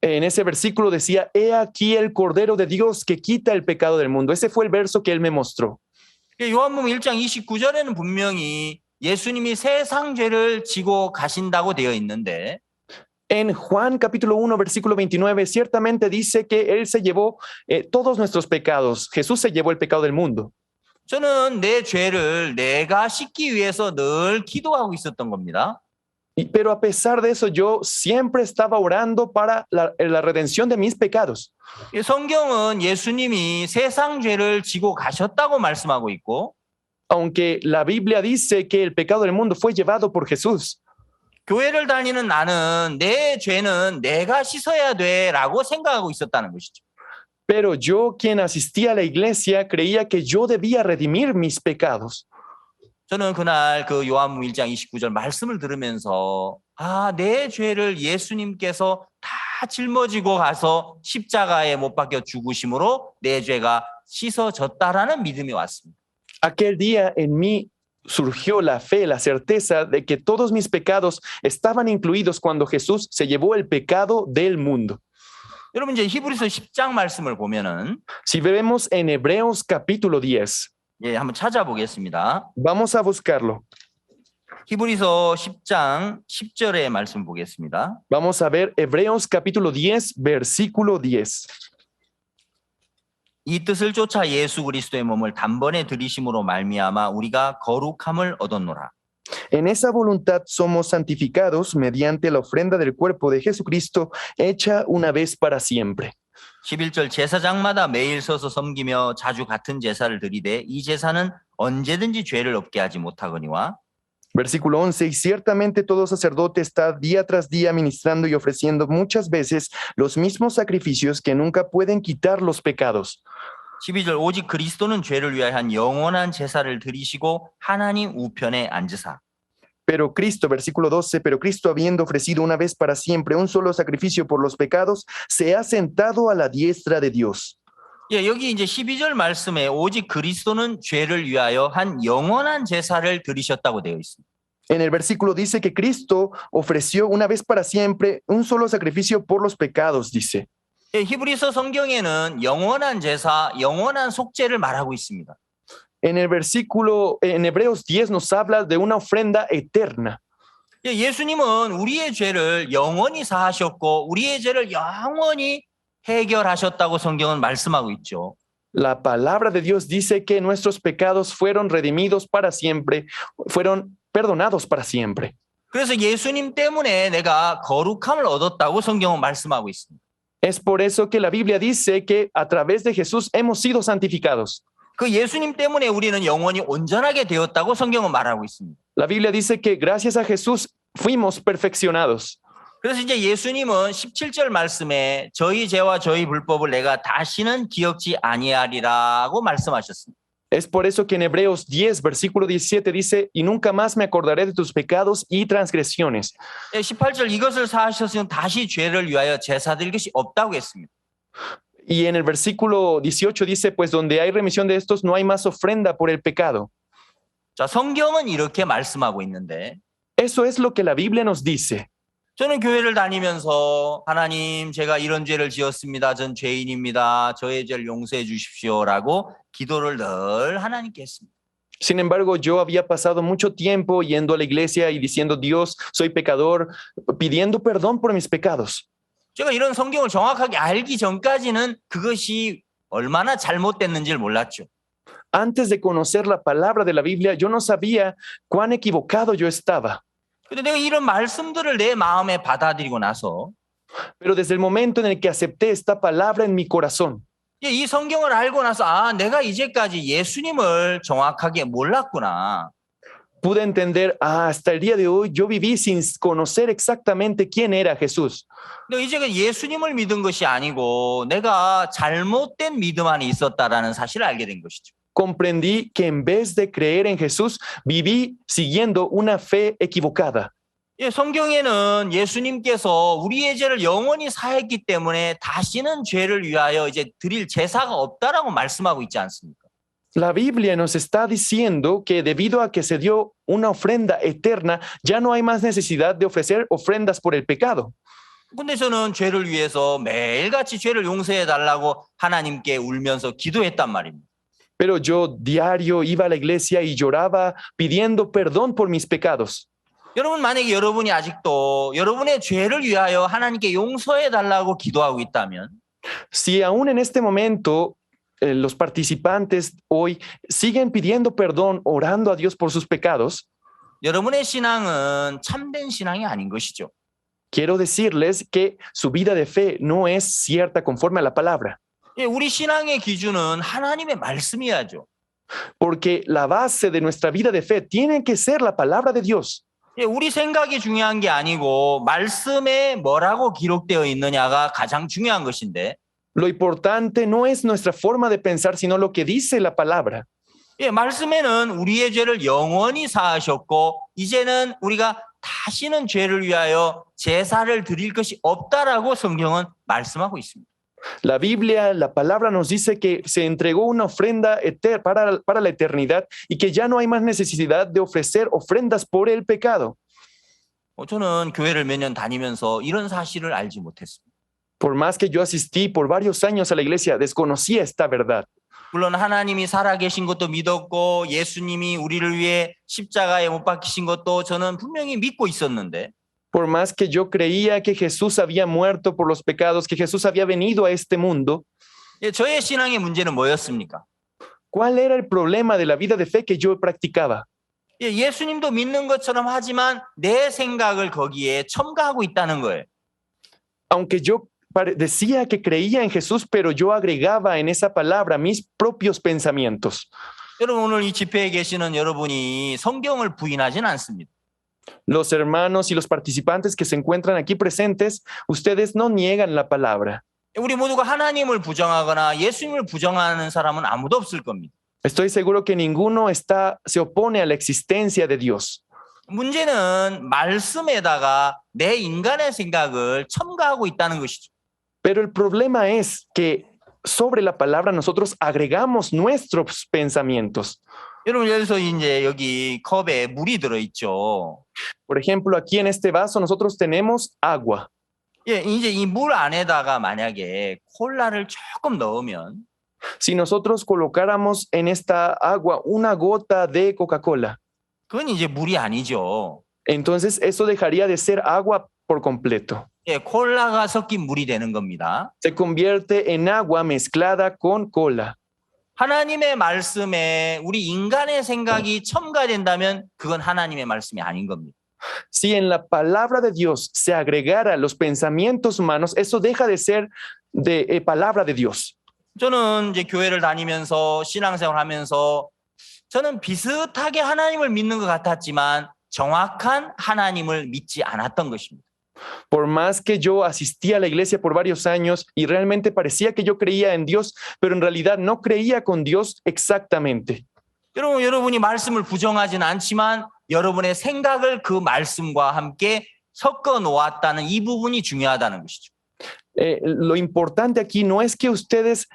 En ese versículo decía, he aquí el Cordero de Dios que quita el pecado del mundo. Ese fue el verso que él me mostró. 요한복음 1장 29절에는 분명히 예수님이 세상 죄를 지고 가신다고 되어 있는데 En Juan capítulo 1 versículo 29 ciertamente dice que él se llevó todos nuestros pecados. Jesús se llevó el pecado del mundo. 저는 내 죄를 내가 씻기 위해서 늘 기도하고 있었던 겁니다. Pero a pesar de eso, yo siempre estaba orando para la redención de mis pecados. 성경은 예수님이 세상 죄를 지고 가셨다고 말씀하고 있고 Aunque la Biblia dice que el pecado del mundo fue llevado por Jesús. 교회를 다니는 나는 내 죄는 내가 씻어야 돼라고 생각하고 있었다는 것이죠. Pero yo, quien asistía a la iglesia, creía que yo debía redimir mis pecados. 저는 그날 그 요한복음 1장 29절 말씀을 들으면서 내 죄를 예수님께서 다 짊어지고 가서 십자가에 못 박혀 죽으심으로 내 죄가 씻어졌다라는 믿음이 왔습니다. Aquel día en mí surgió la fe, la certeza de que todos mis pecados estaban incluidos cuando Jesús se llevó el pecado del mundo. 여러분 이제 히브리서 10장 말씀을 보면은 Si vemos en Hebreos capítulo 10, 한번 찾아보겠습니다. vamos a buscarlo. 히브리서 10장 10절의 말씀 보겠습니다. Vamos a ver Hebreos capítulo 10, versículo 10. 이 뜻을 쫓아 예수 그리스도의 몸을 단번에 들이심으로 말미암아 우리가 거룩함을 얻었노라. En esa voluntad somos santificados mediante la ofrenda del cuerpo de Jesucristo hecha una vez para siempre. 11절 제사장마다 매일 서서 섬기며 자주 같은 제사를 드리되 이 제사는 언제든지 죄를 없게 하지 못하거니와 Versículo 11, y ciertamente todo sacerdote está día tras día ministrando y ofreciendo muchas veces los mismos sacrificios que nunca pueden quitar los pecados. 12절 오직 그리스도는 죄를 위한 영원한 제사를 드리시고 하나님 우편에 앉으사. Pero Cristo, versículo 12, pero Cristo habiendo ofrecido una vez para siempre un solo sacrificio por los pecados, se ha sentado a la diestra de Dios. 여기 이제 12절 말씀에 오직 그리스도는 죄를 위하여 한 영원한 제사를 드리셨다고 되어 있습니다. En el versículo dice que Cristo ofreció una vez para siempre un solo sacrificio por los pecados, dice. 히브리서 성경에는 영원한 제사, 영원한 속죄를 말하고 있습니다. En el versículo, en Hebreos 10 nos habla de una ofrenda eterna. 예수님은 우리의 죄를 영원히 사하셨고 우리의 죄를 영원히 해결하셨다고 성경은 말씀하고 있죠. La palabra de Dios dice que nuestros pecados fueron redimidos para siempre, fueron perdonados para siempre. 그래서 예수님 때문에 내가 거룩함을 얻었다고 성경은 말씀하고 있습니다. Es por eso que la Biblia dice que a través de Jesús hemos sido santificados. 그 예수님 때문에 우리는 영원히 온전하게 되었다고 성경은 말하고 있습니다. La Biblia dice que gracias a Jesús fuimos perfeccionados. 그래서 이제 예수님은 17절 말씀에 저희 죄와 저희 불법을 내가 다시는 기억지 아니하리라고 말씀하셨습니다. Es por eso que en Hebreos 10, versículo 17 dice, y nunca más me acordaré de tus pecados y transgresiones. 18절 이것을 사하셨으면 다시 죄를 위하여 제사 드릴 것이 없다고 했습니다. Y en el versículo 18 dice, pues donde hay remisión de estos no hay más ofrenda por el pecado. 자, 성경은 이렇게 말씀하고 있는데 Eso es lo que la Biblia nos dice. 저는 교회를 다니면서 하나님 제가 이런 죄를 지었습니다. 전 죄인입니다. 저의 죄를 용서해 주십시오라고 기도를 늘 하나님께 했습니다. Sin embargo, yo había pasado mucho tiempo yendo a la iglesia y diciendo, Dios, soy pecador, pidiendo perdón por mis pecados. 제가 이런 성경을 정확하게 알기 전까지는 그것이 얼마나 잘못됐는지를 몰랐죠. Antes de conocer la palabra de la Biblia, yo no sabía cuán equivocado yo estaba. 근데 내가 이런 말씀들을 내 마음에 받아들이고 나서 Pero desde el momento en el que acepté esta palabra en mi corazón, 이 성경을 알고 나서 아, 내가 이제까지 예수님을 정확하게 몰랐구나. pude entender, hasta el día de hoy yo viví sin conocer exactamente quién era Jesús. 근데 이제 예수님을 믿은 것이 아니고 내가 잘못된 믿음 안에 있었다라는 사실을 알게 된 것이죠. Comprendí que en vez de creer en Jesús, viví siguiendo una fe equivocada. 예, 성경에는 예수님께서 우리의 죄를 영원히 사했기 때문에 다시는 죄를 위하여 이제 드릴 제사가 없다라고 말씀하고 있지 않습니까? La Biblia nos está diciendo que debido a que se dio una ofrenda eterna, ya no hay más necesidad de ofrecer ofrendas por el pecado. 근데 저는 죄를 위해서 매일같이 죄를 용서해 달라고 하나님께 울면서 기도했단 말입니다. Pero yo diario iba a la iglesia y lloraba pidiendo perdón por mis pecados. 여러분 만약에 여러분이 아직도 여러분의 죄를 위하여 하나님께 용서해 달라고 기도하고 있다면 Si aún en este momento los participantes hoy siguen pidiendo perdón, orando a Dios por sus pecados, 여러분의 신앙은 참된 신앙이 아닌 것이죠. quiero decirles que su vida de fe no es cierta conforme a la palabra. 예, 우리 신앙의 기준은 하나님의 말씀이야죠. Porque la base de nuestra vida de fe tiene que ser la palabra de Dios. 예, 우리 생각이 중요한 게 아니고 말씀에 뭐라고 기록되어 있느냐가 가장 중요한 것인데 Lo importante no es nuestra forma de pensar, sino lo que dice la palabra. 예, 말씀에는 우리의 죄를 영원히 사하셨고 이제는 우리가 다시는 죄를 위하여 제사를 드릴 것이 없다라고 성경은 말씀하고 있습니다. La Biblia, la palabra nos dice que se entregó una ofrenda para la eternidad y que ya no hay más necesidad de ofrecer ofrendas por el pecado. 저는 교회를 몇 년 다니면서 이런 사실을 알지 못했습니다. Por más que yo asistí por varios años a la iglesia, desconocía esta verdad. 물론 하나님이 살아계신 것도 믿었고 예수님이 우리를 위해 십자가에 못 박히신 것도 저는 분명히 믿고 있었는데 Por más que yo creía que Jesús había muerto por los pecados, que Jesús había venido a este mundo, 예, 저의 신앙의 문제는 뭐였습니까? ¿cuál era el problema de la vida de fe que yo practicaba? 예, 예수님도 믿는 것처럼 하지만 내 생각을 거기에 첨가하고 있다는 거예요. Aunque yo decía que creía en Jesús, pero yo agregaba en esa palabra mis propios pensamientos. 여러분 오늘 이 집회에 계시는 여러분이 성경을 부인하진 않습니다. Los hermanos y los participantes que se encuentran aquí presentes, ustedes no niegan la palabra. 우리 모두가 하나님을 부정하거나 예수님을 부정하는 사람은 아무도 없을 겁니다. Estoy seguro que ninguno se opone a la existencia de Dios. 문제는 말씀에다가 내 인간의 생각을 첨가하고 있다는 것이죠. Pero el problema es que sobre la palabra nosotros agregamos nuestros pensamientos. 여러분 예를 들어서 이제 여기 컵에 물이 들어있죠. Por ejemplo, aquí en este vaso nosotros tenemos agua. 예, 이제 이 물 안에다가 만약에 콜라를 조금 넣으면 Si nosotros colocáramos en esta agua una gota de Coca-Cola, 그건 이제 물이 아니죠. entonces eso dejaría de ser agua por completo. 예, 콜라가 섞인 물이 되는 겁니다. Se convierte en agua mezclada con cola. 하나님의 말씀에 우리 인간의 생각이 첨가된다면 그건 하나님의 말씀이 아닌 겁니다. Si en la palabra de Dios se agregara los pensamientos humanos, eso deja de ser de palabra de Dios. 저는 이제 교회를 다니면서 신앙생활하면서 저는 비슷하게 하나님을 믿는 것 같았지만 정확한 하나님을 믿지 않았던 것입니다. Por más que yo asistí a la iglesia por varios años y realmente parecía que yo creía en Dios, pero en realidad no creía con Dios exactamente. 여러분이 말씀을 부정하진 않지만 여러분의 생각을 그 말씀과 함께 섞어 놓았다는 이 부분이 중요하다는 것이죠. Lo importante aquí no es que ustedes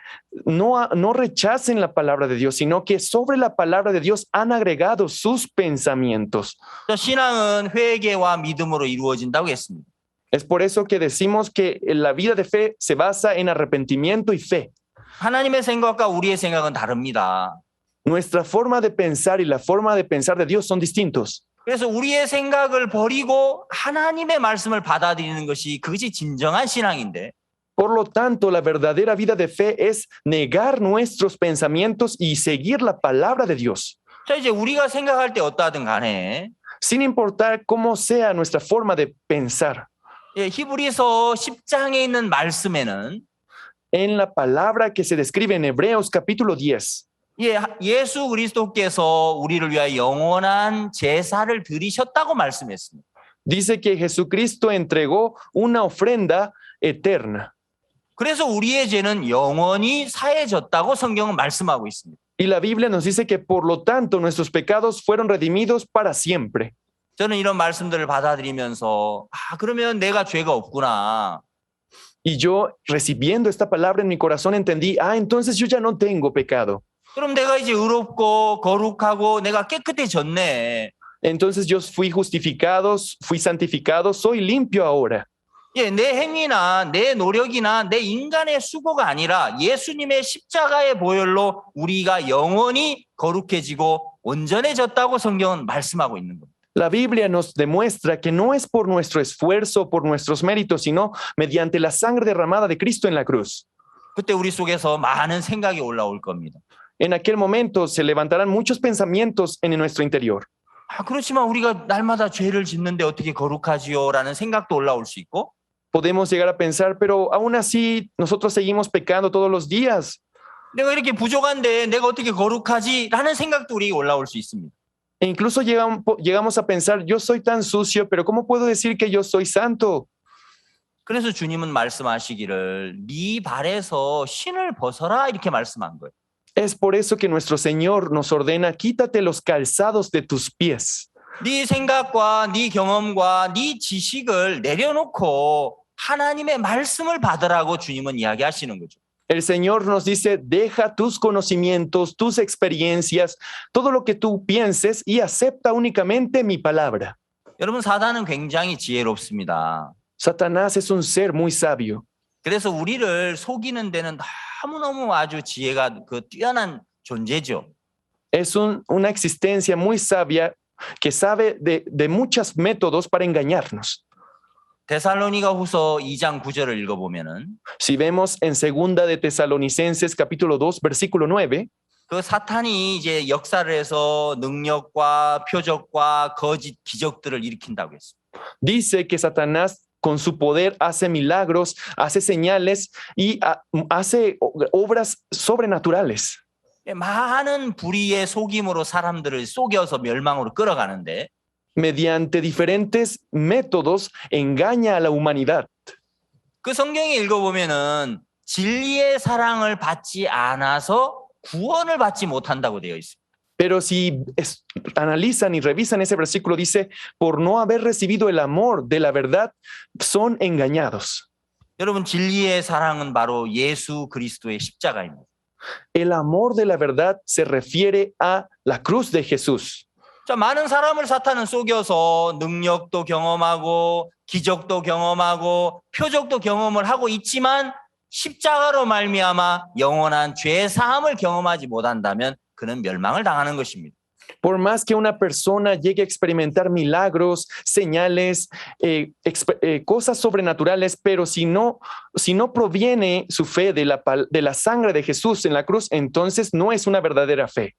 no rechacen la palabra de Dios, sino que sobre la palabra de Dios han agregado sus pensamientos. 신앙은 회개와 믿음으로 이루어진다고 했습니다. Es por eso que decimos que la vida de fe se basa en arrepentimiento y fe. 하나님의 생각과 우리의 생각은 다릅니다. Nuestra forma de pensar y la forma de pensar de Dios son distintos. 그래서 우리의 생각을 버리고 하나님의 말씀을 받아들이는 것이 그것이 진정한 신앙인데 Por lo tanto, la verdadera vida de fe es negar nuestros pensamientos y seguir la palabra de Dios. 자, 이제 우리가 생각할 때 어떠하든 간에 Sin importar cómo sea nuestra forma de pensar. 예, 히브리서 10장에 있는 말씀에는 En la palabra que se describe en Hebreos capítulo 10, 예, 예수 그리스도께서 우리를 위하여 영원한 제사를 드리셨다고 말씀했습니다. dice que Jesucristo entregó una ofrenda eterna. 그래서 우리의 죄는 영원히 사해졌다고 성경은 말씀하고 있습니다. Y la Biblia nos dice que por lo tanto nuestros pecados fueron redimidos para siempre. 저는 이런 말씀들을 받아들이면서 그러면 내가 죄가 없구나. Y yo, recibiendo esta palabra en mi corazón, entendí, entonces yo ya no tengo pecado. 그럼 내가 이제 의롭고 거룩하고 내가 깨끗해졌네. Entonces yo fui justificado, fui santificado, soy limpio ahora. 예, 내 행위나 내 노력이나 내 인간의 수고가 아니라 예수님의 십자가의 보혈로 우리가 영원히 거룩해지고 온전해졌다고 성경은 말씀하고 있는 겁니다. La Biblia nos demuestra que no es por nuestro esfuerzo, por nuestros méritos, sino mediante la sangre derramada de Cristo en la cruz. 그때 우리 속에서 많은 생각이 올라올 겁니다. En aquel momento se levantarán muchos pensamientos en nuestro interior. 그렇지만 우리가 날마다 죄를 짓는데 어떻게 거룩하지요? 라는 생각도 올라올 수 있고 Podemos llegar a pensar, pero aún así nosotros seguimos pecando todos los días. 내가 이렇게 부족한데 내가 어떻게 거룩하지? 라는 생각도 우리에게 올라올 수 있습니다. E incluso llegamos a pensar, yo soy tan sucio, pero ¿cómo puedo decir que yo soy santo? 그래서 주님은 말씀하시기를 네 발에서 신을 벗어라 이렇게 말씀한 거예요. Es por eso que nuestro Señor nos ordena, quítate los calzados de tus pies. 네 생각과 네 경험과 네 지식을 내려놓고 하나님의 말씀을 받으라고 주님은 이야기하시는 거죠. El Señor nos dice, deja tus conocimientos, tus experiencias, todo lo que tú pienses y acepta únicamente mi palabra. 여러분 사단은 굉장히 지혜롭습니다. Satanás es un ser muy sabio. 그래서 우리를 속이는 데는 너무너무 아주 지혜가 뛰어난 존재죠. Es una existencia muy sabia que sabe de muchos métodos para engañarnos. 데살로니가 후서 2장 9절을 읽어보면은 Si vemos en segunda de Tesalonicenses capítulo 2 versículo 9, 그 사탄이 이제 역사를 해서 능력과 표적과 거짓 기적들을 일으킨다고 했습니다. dice que Satanás con su poder hace milagros, hace señales y hace obras sobrenaturales. 많은 불의의 속임으로 사람들을 속여서 멸망으로 끌어가는데 Mediante diferentes métodos engaña a la humanidad. 그 성경에 읽어보면은 진리의 사랑을 받지 않아서 구원을 받지 못한다고 되어 있습니다. Pero si analizan y revisan ese versículo, dice, por no haber recibido el amor de la verdad, son engañados. 여러분 진리의 사랑은 바로 예수 그리스도의 십자가입니다. El amor de la verdad se refiere a la cruz de Jesús. 자, 많은 사람을 사탄은 속여서 능력도 경험하고 기적도 경험하고 표적도 경험을 하고 있지만 십자가로 말미암아 영원한 죄 사함을 경험하지 못한다면 그는 멸망을 당하는 것입니다. Por más que una persona llegue a experimentar milagros, señales, cosas sobrenaturales, pero si no proviene su fe de la sangre de Jesús en la cruz, entonces no es una verdadera fe.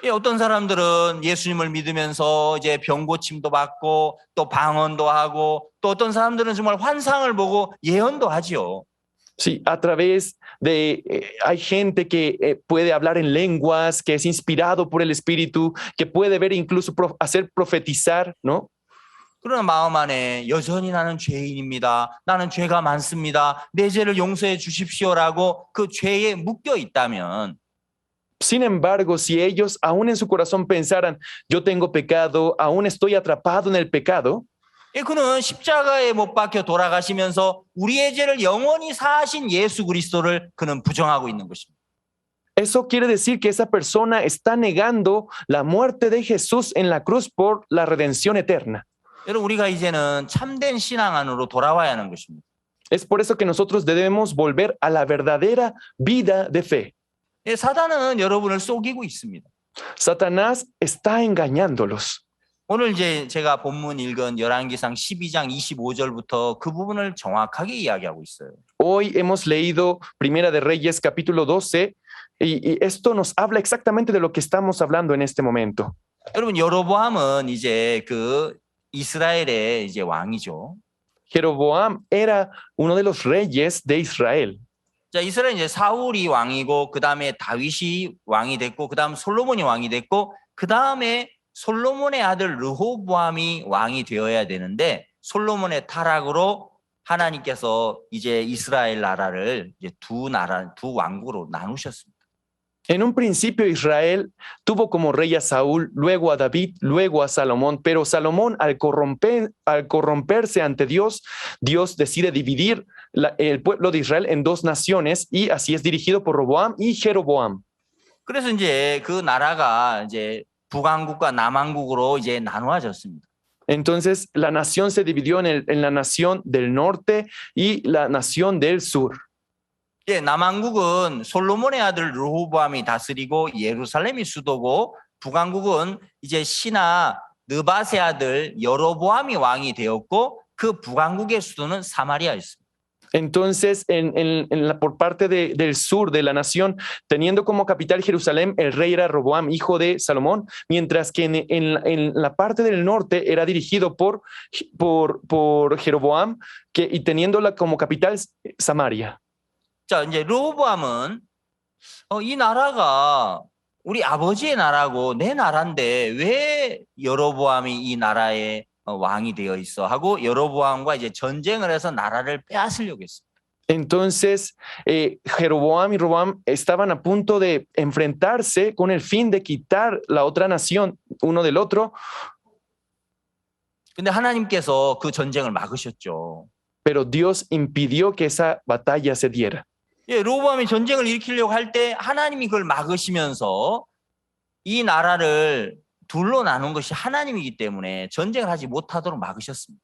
어떤 사람들은 예수님을 믿으면서 이제 병 고침도 받고 또 방언도 하고 또 어떤 사람들은 정말 환상을 보고 예언도 하지요. Sí, a través de, hay gente que puede hablar en lenguas, que es inspirado por el Espíritu, que puede ver incluso hacer profetizar, ¿no? 그러나 마음 안에 여전히 나는 죄인입니다. 나는 죄가 많습니다. 내 죄를 용서해 주십시오라고 그 죄에 묶여 있다면 Sin embargo, si ellos aún en su corazón pensaran, yo tengo pecado, aún estoy atrapado en el pecado, 그는 십자가에 못 박혀 돌아가시면서 우리의 죄를 영원히 사하신 예수 그리스도를 그는 부정하고 있는 것입니다. eso quiere decir que esa persona está negando la muerte de Jesús en la cruz por la redención eterna. 여러분, 우리가 이제는 참된 신앙 안으로 돌아와야 하는 것입니다. Es por eso que nosotros debemos volver a la verdadera vida de fe. 사단은 여러분을 속이고 있습니다. Satanás está engañándolos. 오늘 이제 제가 본문 읽은 열왕기상 12장 25절부터 그 부분을 정확하게 이야기하고 있어요. Hoy hemos leído Primera de Reyes capítulo 12 y esto nos habla exactamente de lo que estamos hablando en este momento. 여러분, 여로보암은 이제 그 이스라엘의 이제 왕이죠. Jeroboam era uno de los reyes de Israel. 자, 이스라엘 이제 사울이 왕이고 그다음에 다윗이 왕이 됐고 그다음 솔로몬이 왕이 됐고 그다음에 솔로몬의 아들 르호보암이 왕이 되어야 되는데 솔로몬의 타락으로 하나님께서 이제 이스라엘 나라를 이제 두 왕국으로 나누셨습니다. En un principio Israel tuvo como rey a Saúl, luego a David, luego a Salomón, pero Salomón al corromperse ante Dios, Dios decide dividir el pueblo de Israel en dos naciones y así es dirigido por Roboam y Jeroboam. 그래서 이제 그 나라가 이제 북왕국과 남왕국으로 이제 나누어졌습니다. Entonces la nación se dividió en la nación del norte y la nación del sur. 예, 남왕국은 솔로몬의 아들 르호보암이 다스리고 예루살렘이 수도고 북왕국은 이제 신하 느밧의 아들 여로보암이 왕이 되었고 그 북왕국의 수도는 사마리아였습니다. Entonces, por parte del sur de la nación, teniendo como capital Jerusalén, el rey era Roboam, hijo de Salomón, mientras que en la parte del norte era dirigido por Jeroboam y teniéndola como capital Samaria. 자, 이제 르호보암은 이 나라가 우리 아버지의 나라고 내 나라인데 왜 여로보암이 이 나라의 왕이 되어 있어 하고 여로보암과 이제 전쟁을 해서 나라를 빼앗으려고 했습니다. Entonces, Jeroboam y Roboam estaban a punto de enfrentarse con el fin de quitar la otra nación uno del otro. 근데 하나님께서 그 전쟁을 막으셨죠. Pero Dios impidió que esa batalla se diera. 예, 르호보암이 전쟁을 일으키려고 할 때 하나님이 그걸 막으시면서 이 나라를 둘로 나눈 것이 하나님이기 때문에 전쟁을 하지 못하도록 막으셨습니다.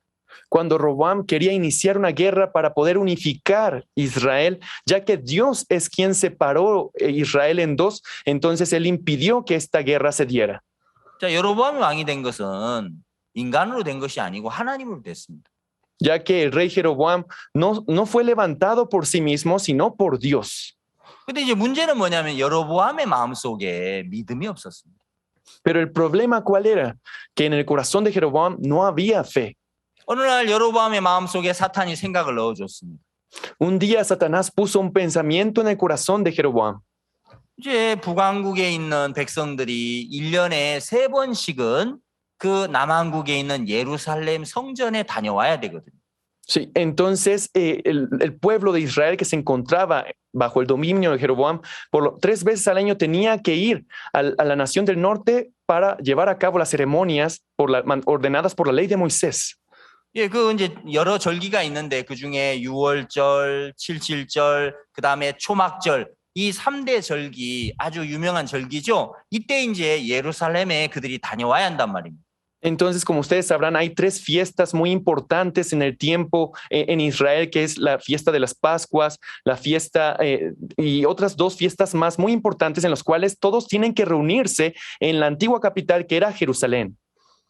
Cuando Roboam quería iniciar una guerra para poder unificar Israel, ya que Dios es quien separó Israel en dos, entonces él impidió que esta guerra se diera. 자, 여로보암이 왕이 된 것은 인간으로 된 것이 아니고 하나님으로 됐습니다. Ya que el rey Jeroboam no fue levantado por sí mismo, sino por Dios. 근데 이제 문제는 뭐냐면 여로보암의 마음속에 믿음이 없었습니다. Pero el problema ¿cuál era? Que en el corazón de Jeroboam no había fe. 어느 날 여로보암의 마음속에 사탄이 생각을 넣어줬습니다. Un día Satanás puso un pensamiento en el corazón de Jeroboam. 이제 북왕국에 있는 백성들이 1년에 3번씩은 그 남왕국에 있는 예루살렘 성전에 다녀와야 되거든요. Sí, entonces el pueblo de Israel que se encontraba bajo el dominio de Jeroboam, 3 veces al año tenía que ir a la nación del norte para llevar a cabo las ceremonias ordenadas por la ley de Moisés. 예, 그 이제 여러 절기가 있는데 그 중에 유월절, 칠칠절, 그 다음에 초막절 이 3대 절기 아주 유명한 절기죠. 이때 이제 예루살렘에 그들이 다녀와야 한단 말입니다. Entonces, como ustedes sabrán, hay 3 fiestas muy importantes en el tiempo en Israel, que es la fiesta de las Pascuas, la fiesta y otras 2 fiestas más muy importantes en las cuales todos tienen que reunirse en la antigua capital que era Jerusalén.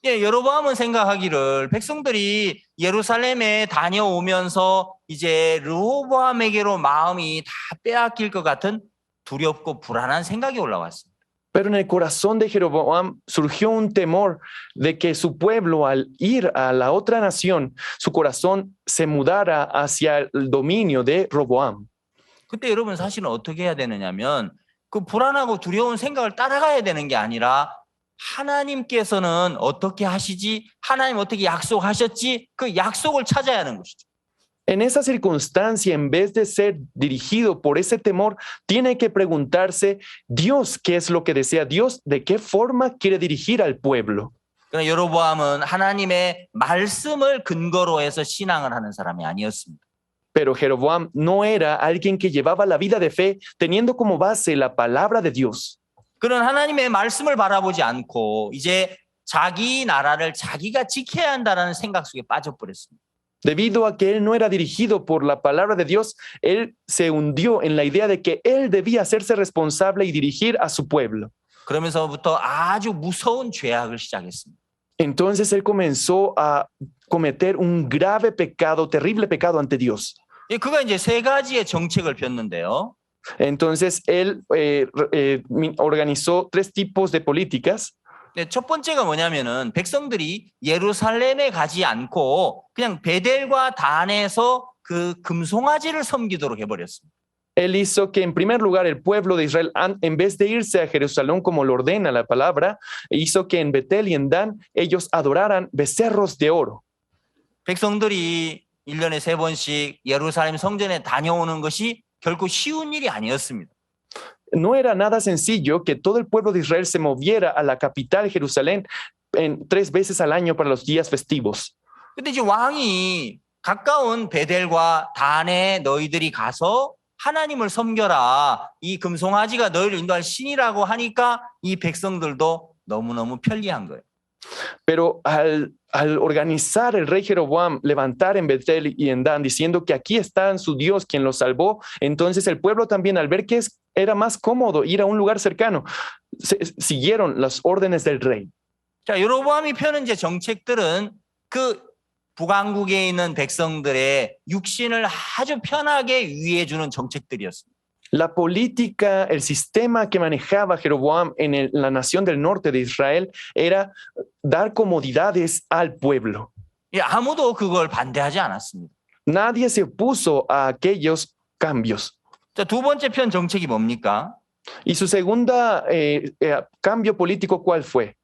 예, 여로보암은 생각하기를 백성들이 예루살렘에 다녀오면서 이제 르호보암에게로 마음이 다 빼앗길 것 같은 두렵고 불안한 생각이 올라왔습니다. Pero en el corazón de Jeroboam surgió un temor de que su pueblo, al ir a la otra nación, su corazón se mudara hacia el dominio de Roboam. 그때 여러분 사실은 어떻게 해야 되느냐면 그 불안하고 두려운 생각을 따라가야 되는 게 아니라 하나님께서는 어떻게 하시지? 하나님 어떻게 약속하셨지? 그 약속을 찾아야 하는 것이죠. En esa circunstancia, en vez de ser dirigido por ese temor, tiene que preguntarse, Dios, ¿qué es lo que desea? Dios, ¿de qué forma quiere dirigir al pueblo? 그러나 여로보암은 하나님의 말씀을 근거로 해서 신앙을 하는 사람이 아니었습니다. Pero Jeroboam no era alguien que llevaba la vida de fe teniendo como base la palabra de Dios. 그는 하나님의 말씀을 바라보지 않고 이제 자기 나라를 자기가 지켜야 한다는 생각 속에 빠져버렸습니다. Debido a que él no era dirigido por la palabra de Dios, él se hundió en la idea de que él debía hacerse responsable y dirigir a su pueblo. 그러면서부터 아주 무서운 죄악을 시작했습니다. Entonces él comenzó a cometer un grave pecado, terrible pecado ante Dios. 그가 이제 세 가지의 정책을 폈는데요. Entonces él organizó 3 tipos de políticas. 첫 번째가 뭐냐면은 백성들이 예루살렘에 가지 않고 그냥 베델과 단에서 그 금송아지를 섬기도록 해버렸습니다. Él hizo que en primer lugar el pueblo de Israel, en vez de irse a Jerusalén como lo ordena la palabra, hizo que en Betel y en Dan ellos adoraran becerros de oro. 백성들이 1년에 3번씩 예루살렘 성전에 다녀오는 것이 결코 쉬운 일이 아니었습니다. No era nada sencillo que todo el pueblo de Israel se moviera a la capital Jerusalén 3 veces al año para los días festivos. 근데 이제 왕이 가까운 베델과 단에 너희들이 가서 하나님을 섬겨라. 이 금송아지가 너희를 인도할 신이라고 하니까 이 백성들도 너무너무 편리한 거예요. Pero al organizar el rey Jeroboam levantar en Betel y en Dan diciendo que aquí está su Dios quien los salvó, entonces el pueblo también al ver que era más cómodo ir a un lugar cercano, siguieron las órdenes del rey. 자, 여로보암이 펴는 이제 정책들은 그 북왕국에 있는 백성들의 육신을 아주 편하게 유의해 주는 정책들이었습니다. La política, el sistema que manejaba Jeroboam en la nación del norte de Israel era dar comodidades al pueblo. 아무도 그걸 반대하지 않았습니다. Nadie se opuso a aquellos cambios. 자, 두 번째 편 정책이 뭡니까? Y su segunda cambio político, ¿cuál fue?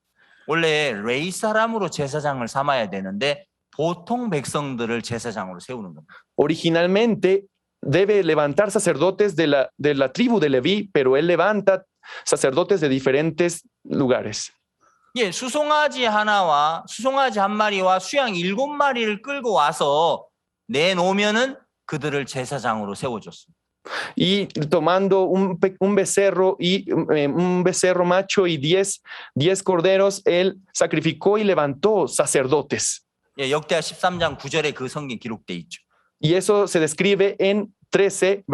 원래 레위 사람으로 제사장을 삼아야 되는데 보통 백성들을 제사장으로 세우는 겁니다. Originalmente debe levantar sacerdotes de la tribu de Leví, pero él levanta sacerdotes de diferentes lugares. 예, 수송아지 하나와 수송아지 한 마리와 수양 7마리를 끌고 와서 내놓으면은 그들을 제사장으로 세워줬습니다. Y tomando un becerro y un becerro macho y 10 corderos, él sacrificó y levantó sacerdotes. 예, 역대하 13장 9절에 그 성경 기록돼 있죠. Y eso se describe en 13,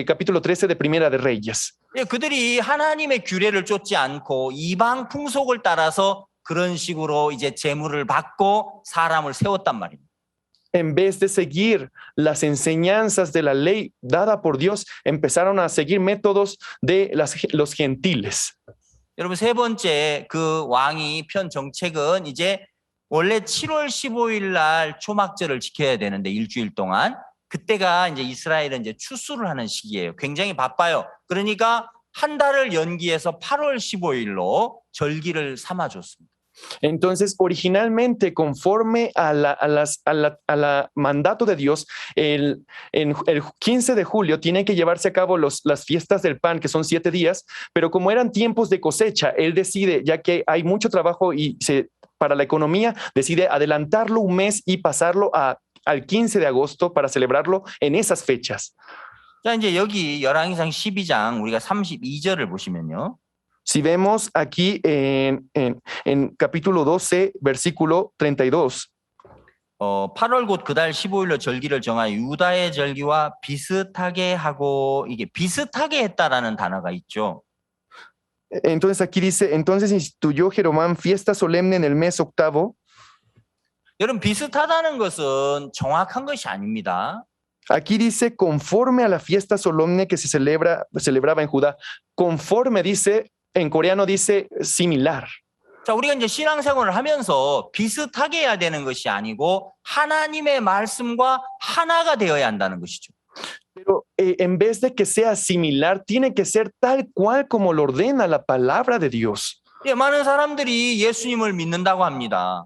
capítulo 13 de Primera de Reyes. 예, 그들이 하나님의 규례를 쫓지 않고 이방 풍속을 따라서 그런 식으로 이제 제물을 받고 사람을 세웠단 말입니다. En vez de seguir las enseñanzas de la ley dada por Dios, empezaron a seguir métodos de los gentiles. 여러분 세 번째 그 왕이 편 정책은 이제 원래 7월 15일 날 초막절을 지켜야 되는데 일주일 동안 그때가 이제 이스라엘은 이제 추수를 하는 시기예요. 굉장히 바빠요. 그러니까 한 달을 연기해서 8월 15일로 절기를 삼아줬습니다. Entonces, originalmente, conforme a la mandato de Dios, en el 15 de julio tienen que llevarse a cabo las fiestas del pan, que son 7 días, pero como eran tiempos de cosecha, él decide, ya que hay mucho trabajo para la economía, decide adelantarlo un mes y pasarlo al 15 de agosto para celebrarlo en esas fechas. 자, 이제 여기 열왕기상 12장 우리가 32절을 보시면요. Si vemos aquí en capítulo 12, versículo 32. 8월 곧 그달 15일로 절기를 정하여 유다의 절기와 비슷하게 하고 이게 비슷하게 했다라는 단어가 있죠. Entonces aquí dice, entonces instituyó Jeroboam fiesta solemne en el mes octavo. 여러분 비슷하다는 것은 정확한 것이 아닙니다. Aquí dice conforme a la fiesta solemne que se celebraba en Judá. Conforme dice en coreano dice similar. 자, 우리가 이제 신앙생활을 하면서 비슷하게 해야 되는 것이 아니고 하나님의 말씀과 하나가 되어야 한다는 것이죠. Pero en vez de que sea similar, tiene que ser tal cual como lo ordena la palabra de Dios. 예, 많은 사람들이 예수님을 믿는다고 합니다.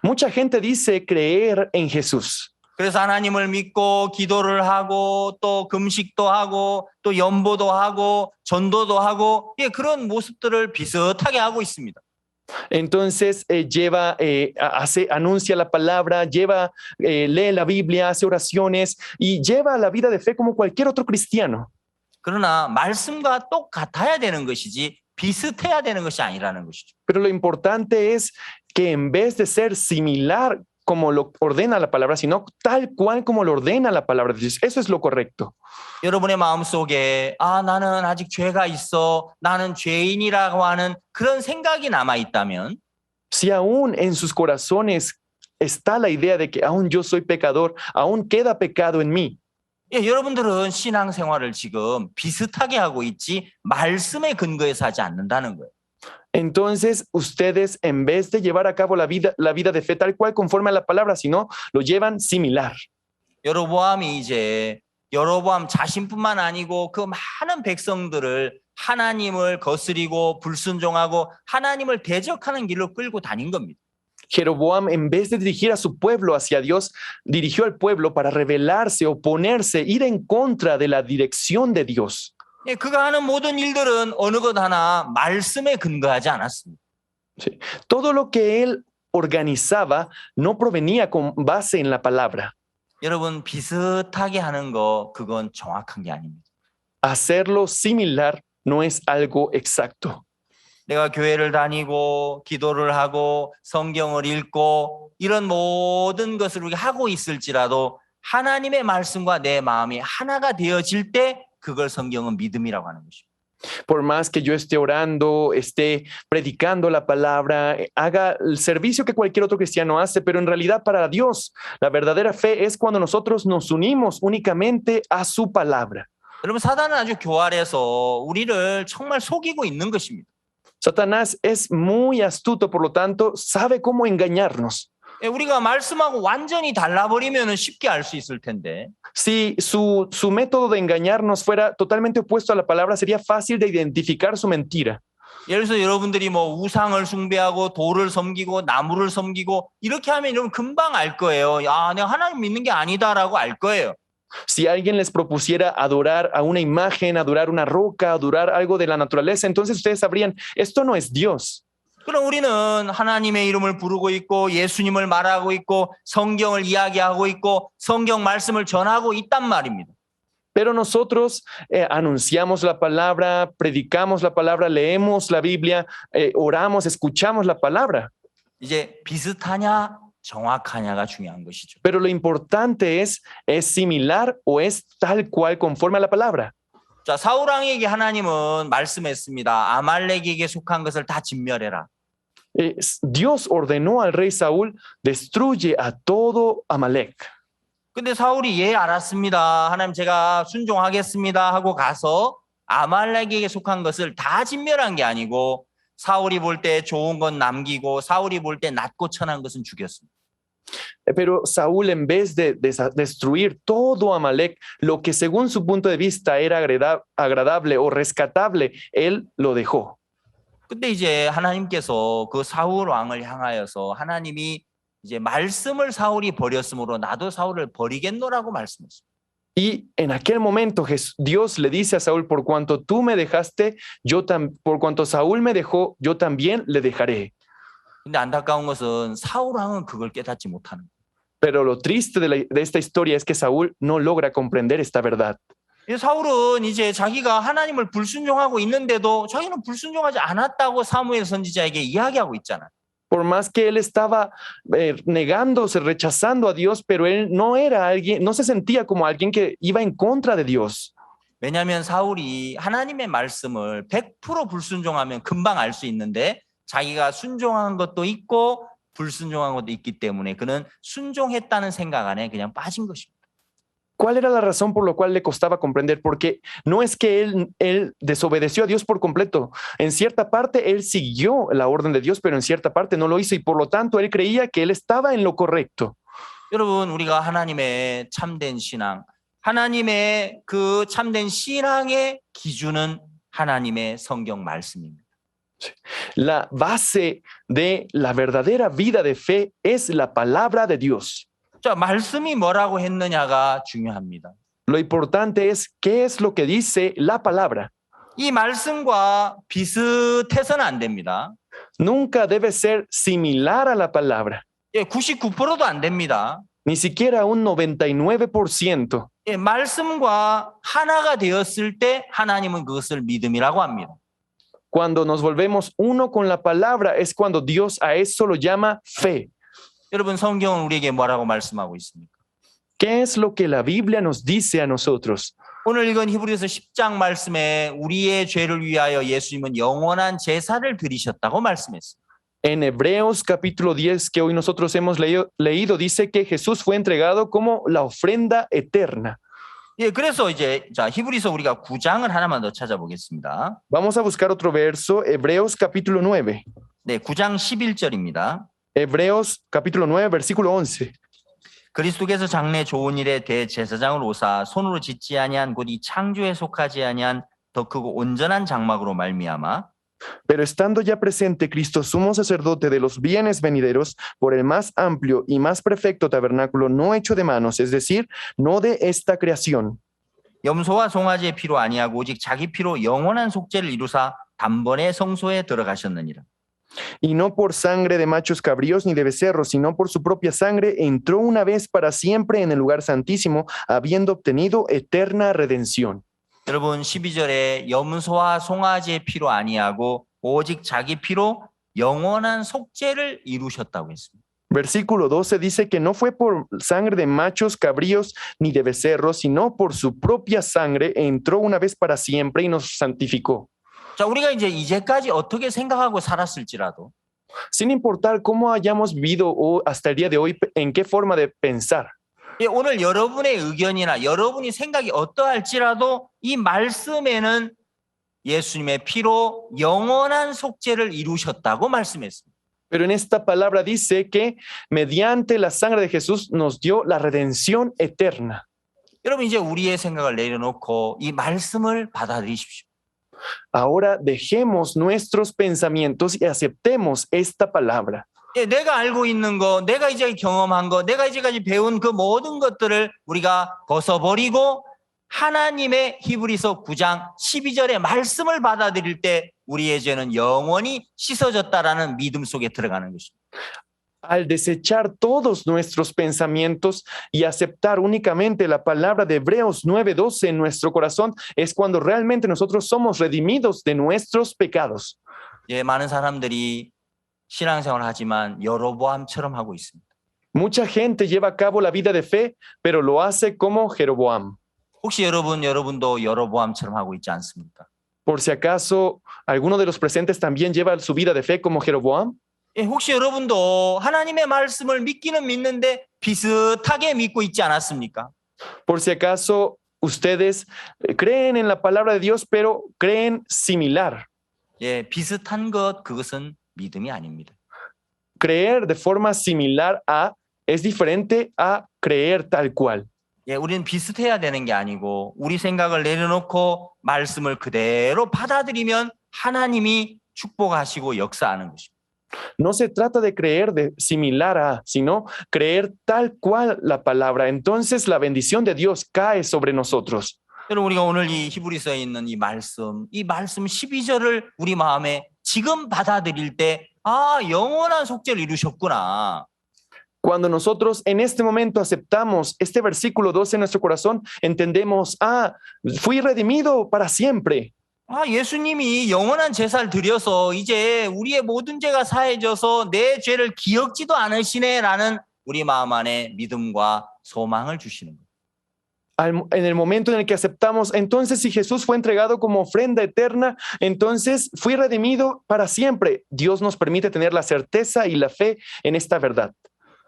Mucha gente dice creer en Jesús. 그래서 하나님을 믿고 기도를 하고 또 금식도 하고 또 연보도 하고 전도도 하고 예, 그런 모습들을 비슷하게 하고 있습니다. Entonces anuncia la palabra, lee la Biblia, hace oraciones y lleva la vida de fe como cualquier otro cristiano. 그러나 말씀과 똑같아야 되는 것이지 비슷해야 되는 것이 아니라는 것이죠. Pero lo importante es que en vez de ser similar como lo ordena la palabra, sino tal cual como lo ordena la palabra de Dios. Eso es lo correcto. 여러분의 마음속에 나는 아직 죄가 있어, 나는 죄인이라고 하는 그런 생각이 남아 있다면 Si aún en sus corazones está la idea de que aún yo soy pecador, aún queda pecado en mí. 예, 여러분들은 신앙생활을 지금 비슷하게 하고 있지 말씀에 근거해서 하지 않는다는 거예요. Entonces, ustedes, en vez de llevar a cabo la vida de fe tal cual conforme a la palabra, sino lo llevan similar. 여로보암이 이제 여로보암 자신뿐만 아니고 그 많은 백성들을 하나님을 거스리고 불순종하고 하나님을 대적하는 길로 끌고 다닌 겁니다. Jeroboam, en vez de dirigir a su pueblo hacia Dios, dirigió al pueblo para rebelarse, oponerse, ir en contra de la dirección de Dios. 예, 그가 하는 모든 일들은 어느 것 하나 말씀에 근거하지 않았습니다. Sí. Todo lo que él organizaba no provenía con base en la palabra. 여러분 비슷하게 하는 거 그건 정확한 게 아닙니다. Hacerlo similar no es algo exacto. 내가 교회를 다니고 기도를 하고 성경을 읽고 이런 모든 것을 우리가 하고 있을지라도 하나님의 말씀과 내 마음이 하나가 되어질 때 그걸 성경은 믿음이라고 하는 것입니다. Por más que yo esté orando, esté predicando la palabra, haga el servicio que cualquier otro cristiano hace, pero en realidad para Dios, la verdadera fe es cuando nosotros nos unimos únicamente a su palabra. 여러분 사단은 아주 교활해서 우리를 정말 속이고 있는 것입니다. Satanás es muy astuto, por lo tanto, sabe cómo engañarnos. 예, 우리가 말씀하고 완전히 달라버리면 쉽게 알 수 있을 텐데 Si su método de engañarnos fuera totalmente opuesto a la palabra, sería fácil de identificar su mentira. 예를 들어서 여러분들이 뭐 우상을 숭배하고 돌을 섬기고 나무를 섬기고 이렇게 하면 여러분 금방 알 거예요. 내가 하나님 믿는 게 아니다라고 알 거예요. Si alguien les propusiera adorar a una imagen, adorar una roca, adorar algo de la naturaleza, entonces ustedes sabrían, esto no es Dios. 그럼 우리는 하나님의 이름을 부르고 있고 예수님을 말하고 있고 성경을 이야기하고 있고 성경 말씀을 전하고 있단 말입니다. Pero nosotros anunciamos la palabra, predicamos la palabra, leemos la Biblia, oramos, escuchamos la palabra. 이제 비슷하냐 정확하냐가 중요한 것이죠. Pero lo importante es similar o es tal cual conforme a la palabra. 자, 사울 왕에게 하나님은 말씀했습니다. 아말렉에게 속한 것을 다 진멸해라. Dios ordenó al rey Saúl, destruye a todo Amalek. 근데 사울이 예 알았습니다. 하나님 제가 순종하겠습니다 하고 가서 아말렉에게 속한 것을 다 진멸한 게 아니고 사울이 볼 때 좋은 건 남기고 사울이 볼 때 낮고 천한 것은 죽였습니다. Pero Saúl, en vez de destruir todo Amalek, lo que según su punto de vista era agradable o rescatable, él lo dejó. 근데 이제 하나님께서 그 사울 왕을 향하여서 하나님이 이제 말씀을 사울이 버렸으므로 나도 사울을 버리겠노라고 말씀했습니다. Y en aquel momento Dios le dice a Saúl, por cuanto tú me dejaste, por cuanto Saúl me dejó, yo también le dejaré. 근데 안타까운 것은 사울 왕은 그걸 깨닫지 못하는 거예요. Pero lo triste de esta historia es que Saúl no logra comprender esta verdad. 사울은 이제 자기가 하나님을 불순종하고 있는데도 자기는 불순종하지 않았다고 사무엘 선지자에게 이야기하고 있잖아요. Por más que él estaba negándose, rechazando a Dios, pero él no era alguien, no se sentía como alguien que iba en contra de Dios. 왜냐하면 사울이 하나님의 말씀을 100% 불순종하면 금방 알 수 있는데 자기가 순종한 것도 있고 불순종한 것도 있기 때문에 그는 순종했다는 생각 안에 그냥 빠진 것입니다. ¿Cuál era la razón por la cual le costaba comprender? Porque no es que él desobedeció a Dios por completo. En cierta parte él siguió la orden de Dios, pero en cierta parte no lo hizo y por lo tanto él creía que él estaba en lo correcto. 여러분, 우리가 하나님의 참된 신앙, 하나님의 그 참된 신앙의 기준은 하나님의 성경 말씀입니다. La base de la verdadera vida de fe es la palabra de Dios. 자, 말씀이 뭐라고 했느냐가 중요합니다. Lo importante es qué es lo que dice la palabra. 이 말씀과 비슷해서는 안 됩니다. Nunca debe ser similar a la palabra, 99%도 안 됩니다. ni siquiera un 99%. 말씀과 하나가 되었을 때 하나님은 그것을 믿음이라고 합니다. Cuando nos volvemos uno con la palabra es cuando Dios a eso lo llama fe. 여러분, 성경은 우리에게 뭐라고 말씀하고 있습니까? ¿Qué es lo que la Biblia nos dice a nosotros? 오늘 읽은 히브리서 10장 말씀에 우리의 죄를 위하여 예수님은 영원한 제사를 드리셨다고 말씀했습니다. En Hebreos capítulo 10 que hoy nosotros hemos leído dice que Jesús fue entregado como la ofrenda eterna. 예, 그래서 이제 자, 히브리서 우리가 9장을 하나만 더 찾아보겠습니다. Vamos a buscar otro verso, Hebreos capítulo 9. 네, 9장 11절입니다. Hebreos capítulo 9 versículo 11. 그리스도께서 장래 좋은 일에 대제사장을 오사 손으로 짓지 아니한 곧 이 창조에 속하지 아니한 더 크고 온전한 장막으로 말미암아 Pero estando ya presente Cristo sumo sacerdote de los bienes venideros por el más amplio y más perfecto tabernáculo no hecho de manos, es decir, no de esta creación. 염소와 송아지의 피로 아니하고 오직 자기 피로 영원한 속죄를 이루사 단번에 성소에 들어가셨느니라. Y no por sangre de machos cabríos ni de becerros, sino por su propia sangre entró una vez para siempre en el lugar santísimo, habiendo obtenido eterna redención. 여러분 12절에 염소와 송아지의 피로 아니하고 오직 자기 피로 영원한 속죄를 이루셨다고 했습니다. Versículo 12 dice que no fue por sangre de machos cabríos ni de becerros, sino por su propia sangre entró una vez para siempre y nos santificó. 자, 우리가 이제까지 어떻게 생각하고 살았을지라도 Sin importar cómo hayamos vivido hasta el día de hoy, en qué forma de pensar. 오늘 여러분의 의견이나 여러분이 생각이 어떠할지라도 이 말씀에는 예수님의 피로 영원한 속죄를 이루셨다고 말씀했습니다. Pero en esta palabra dice que mediante la sangre de Jesús nos dio la redención eterna. 여러분 이제 우리의 생각을 내려놓고 이 말씀을 받아들이십시오. Ahora dejemos nuestros pensamientos y aceptemos esta palabra. 내가 알고 있는 거, 내가 이제 경험한 거, 내가 이제까지 배운 그 모든 것들을 우리가 벗어버리고 하나님의 히브리서 9장 12절의 말씀을 받아들일 때 우리의 죄는 영원히 씻어졌다라는 믿음 속에 들어가는 것입니다. Al desechar todos nuestros pensamientos y aceptar únicamente la palabra de Hebreos 9:12 en nuestro corazón, es cuando realmente nosotros somos redimidos de nuestros pecados. 많은 사람들이 신앙생활을 하지만 여로보암처럼 하고 있습니다. Mucha gente lleva a cabo la vida de fe, pero lo hace como Jeroboam. 혹시 여러분도 여로보암처럼 하고 있지 않습니까? Por si acaso, ¿alguno de los presentes también lleva su vida de fe como Jeroboam? 혹시 여러분도 하나님의 말씀을 믿기는 믿는데 비슷하게 믿고 있지 않았습니까? Por si acaso, ustedes creen en la palabra de Dios, pero creen similar. 비슷한 그것은 믿음이 아닙니다. Creer de forma similar a es diferente a creer tal cual. 우리는 비슷해야 되는 게 아니고 우리 생각을 내려놓고 말씀을 그대로 받아들이면 하나님이 축복하시고 역사하는 것입니다. No se trata de creer de similar a, sino creer tal cual la palabra. Entonces la bendición de Dios cae sobre nosotros. 여러분 우리가 오늘 이 히브리서에 있는 이 말씀 12절을 우리 마음에 지금 받아들일 때 영원한 속죄를 이루셨구나. Cuando nosotros en este momento aceptamos este versículo 12 en nuestro corazón, entendemos, fui redimido para siempre. 예수님이 영원한 제사를 드려서 이제 우리의 모든 죄가 사해져서 내 죄를 기억지도 않으시네라는 우리 마음 안에 믿음과 소망을 주시는 거예요. En el momento en el que aceptamos, entonces si Jesús fue entregado como ofrenda eterna, entonces fui redimido para siempre. Dios nos permite tener la certeza y la fe en esta verdad.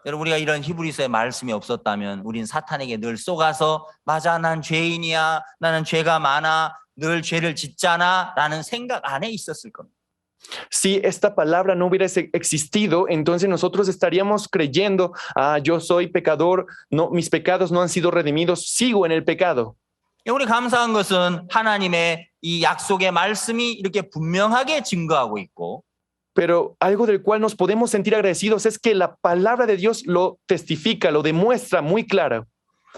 여러분 우리가 이런 히브리서의 말씀이 없었다면 우린 사탄에게 늘 속아서 맞아 난 죄인이야 나는 죄가 많아 늘 죄를 짓잖아 라는 생각 안에 있었을 겁니다. Si esta palabra no hubiese existido, entonces nosotros estaríamos creyendo, yo soy pecador, no, mis pecados no han sido redimidos, sigo en el pecado. 우리 감사한 것은 하나님의 이 약속의 말씀이 이렇게 분명하게 증거하고 있고 Pero algo del cual nos podemos sentir agradecidos es que la palabra de Dios lo testifica, lo demuestra muy claro.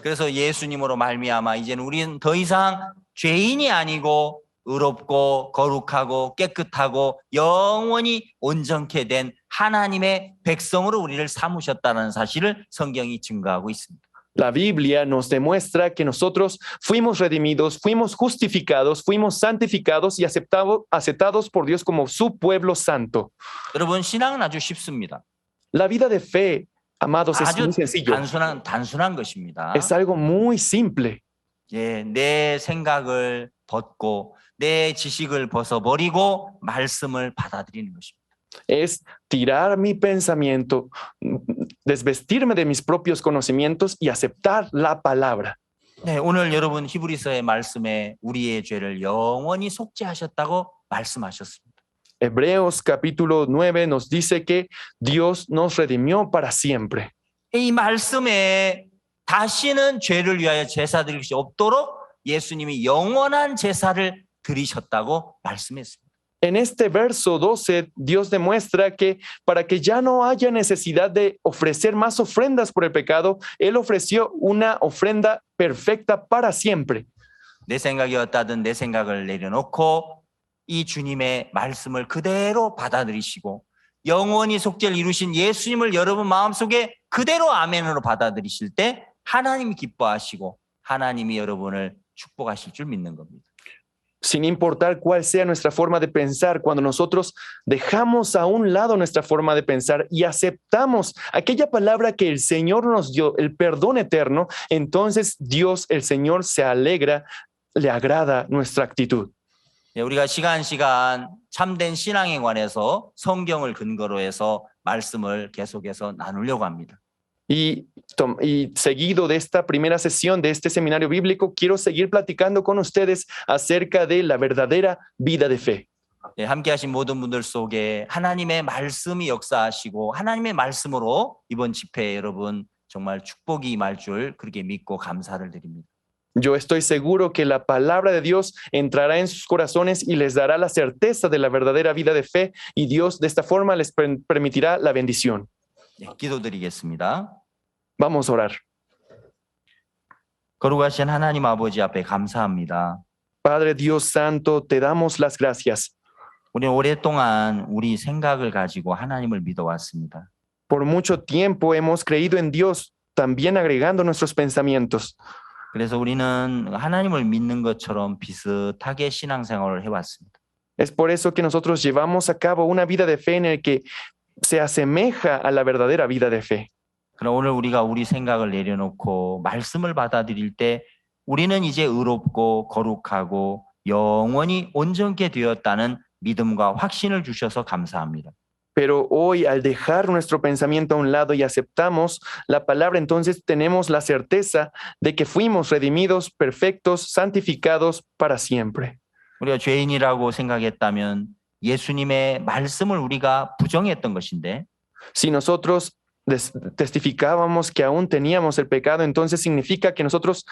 그래서 예수님으로 말미암아 이제는 우리는 더 이상 죄인이 아니고 의롭고 거룩하고 깨끗하고 영원히 온전케 된 하나님의 백성으로 우리를 삼으셨다는 사실을 성경이 증거하고 있습니다. La Biblia nos demuestra que nosotros fuimos redimidos, fuimos justificados, fuimos santificados y aceptados por Dios como su pueblo santo. 여러분 신앙은 아주 쉽습니다. La vida de fe, amados, es 아주 muy sencillo. 단순한 것입니다. Es algo muy simple. 예, 내 생각을 벗고 내 지식을 벗어버리고 말씀을 받아들이는 것입니다. Es tirar mi pensamiento, desvestirme de mis propios conocimientos y aceptar la palabra. 네, 오늘 여러분 히브리서의 말씀에 우리의 죄를 영원히 속죄하셨다고 말씀하셨습니다. Hebreos capítulo 9 nos dice que Dios nos redimió para siempre. 이 말씀에 다시는 죄를 위하여 제사 드릴 수 없도록 예수님이 영원한 제사를 드리셨다고 말씀했습니다. En este verso 12, Dios demuestra que para que ya no haya necesidad de ofrecer más ofrendas por el pecado, Él ofreció una ofrenda perfecta para siempre. 내 생각이 어떠든 내 생각을 내려놓고 이 주님의 말씀을 그대로 받아들이시고 영원히 속죄를 이루신 예수님을 여러분 마음속에 그대로 아멘으로 받아들이실 때 하나님이 기뻐하시고 하나님이 여러분을 축복하실 줄 믿는 겁니다. Sin importar cuál sea nuestra forma de pensar, cuando nosotros dejamos a un lado nuestra forma de pensar y aceptamos aquella palabra que el Señor nos dio, el perdón eterno, entonces Dios, el Señor, se alegra, le agrada nuestra actitud. 우리가 시간 참된 신앙에 관해서 성경을 근거로 해서 말씀을 계속해서 나누려고 합니다. Y seguido de esta primera sesión de este seminario bíblico, quiero seguir platicando con ustedes acerca de la verdadera vida de fe. 네, 함께 하신 모든 분들 속에 하나님의 말씀이 역사하시고 하나님의 말씀으로 이번 집회에 여러분 정말 축복이 임할 줄 그렇게 믿고 감사를 드립니다. Yo estoy seguro que la palabra de Dios entrará en sus corazones y les dará la certeza de la verdadera vida de fe y Dios de esta forma les permitirá la bendición. 네, 기도드리겠습니다. Vamos a orar. 거룩하신 하나님 아버지 앞에 감사합니다. Padre Dios Santo, te damos las gracias. 우리는 오랫동안 우리 생각을 가지고 하나님을 믿어왔습니다. Por mucho tiempo hemos creído en Dios, también agregando nuestros pensamientos. 그래서 우리는 하나님을 믿는 것처럼 비슷하게 신앙생활을 해왔습니다. Es por eso que nosotros llevamos a cabo una vida de fe en el que se asemeja a la verdadera vida de fe. 그럼 오늘 우리가 우리 생각을 내려놓고 말씀을 받아들일 때 우리는 이제 의롭고 거룩하고 영원히 온전케 되었다는 믿음과 확신을 주셔서 감사합니다. Pero hoy, al dejar nuestro pensamiento a un lado y aceptamos la palabra, entonces tenemos la certeza de que fuimos redimidos, perfectos, santificados para siempre. 우리가 죄인이라고 생각했다면 예수님의 말씀을 우리가 부정했던 것인데 Si nosotros testificábamos que aún teníamos el pecado, entonces significa que nosotros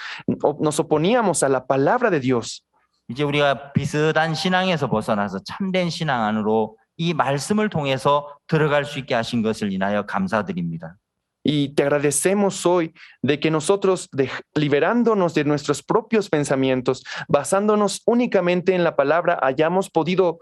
nos oponíamos a la palabra de Dios. 이제 우리가 비슷한 신앙에서 벗어나서 참된 신앙 안으로 이 말씀을 통해서 들어갈 수 있게 하신 것을 인하여 감사드립니다. Y te agradecemos hoy de que nosotros, liberándonos de nuestros propios pensamientos, basándonos únicamente en la palabra, hayamos podido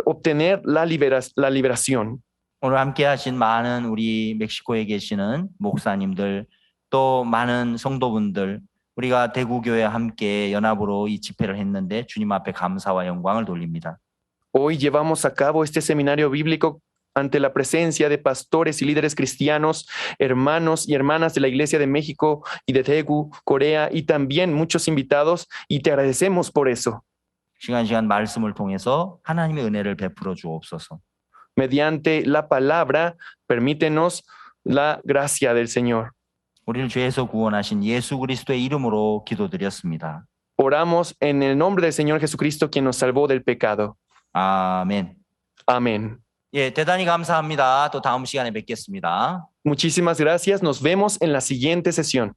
obtener la liberación. 오늘 함께 하신 많은 우리 멕시코에 계시는 목사님들 또 많은 성도분들 우리가 대구교회와 함께 연합으로 이 집회를 했는데 주님 앞에 감사와 영광을 돌립니다. Hoy llevamos a cabo este seminario bíblico ante la presencia de pastores y líderes cristianos, hermanos y hermanas de la Iglesia de México y de Daegu, Corea y también muchos invitados y te agradecemos por eso. 시간 말씀을 통해서 하나님의 은혜를 베풀어 주옵소서. Mediante la palabra, permítenos la gracia del Señor. 우리를 죄에서 구원하신 예수 그리스도의 이름으로 기도드렸습니다. Oramos en el nombre del Señor Jesucristo, quien nos salvó del pecado. 아멘. Amén. 예, 대단히 감사합니다. 또 다음 시간에 뵙겠습니다. Muchísimas gracias. Nos vemos en la siguiente sesión.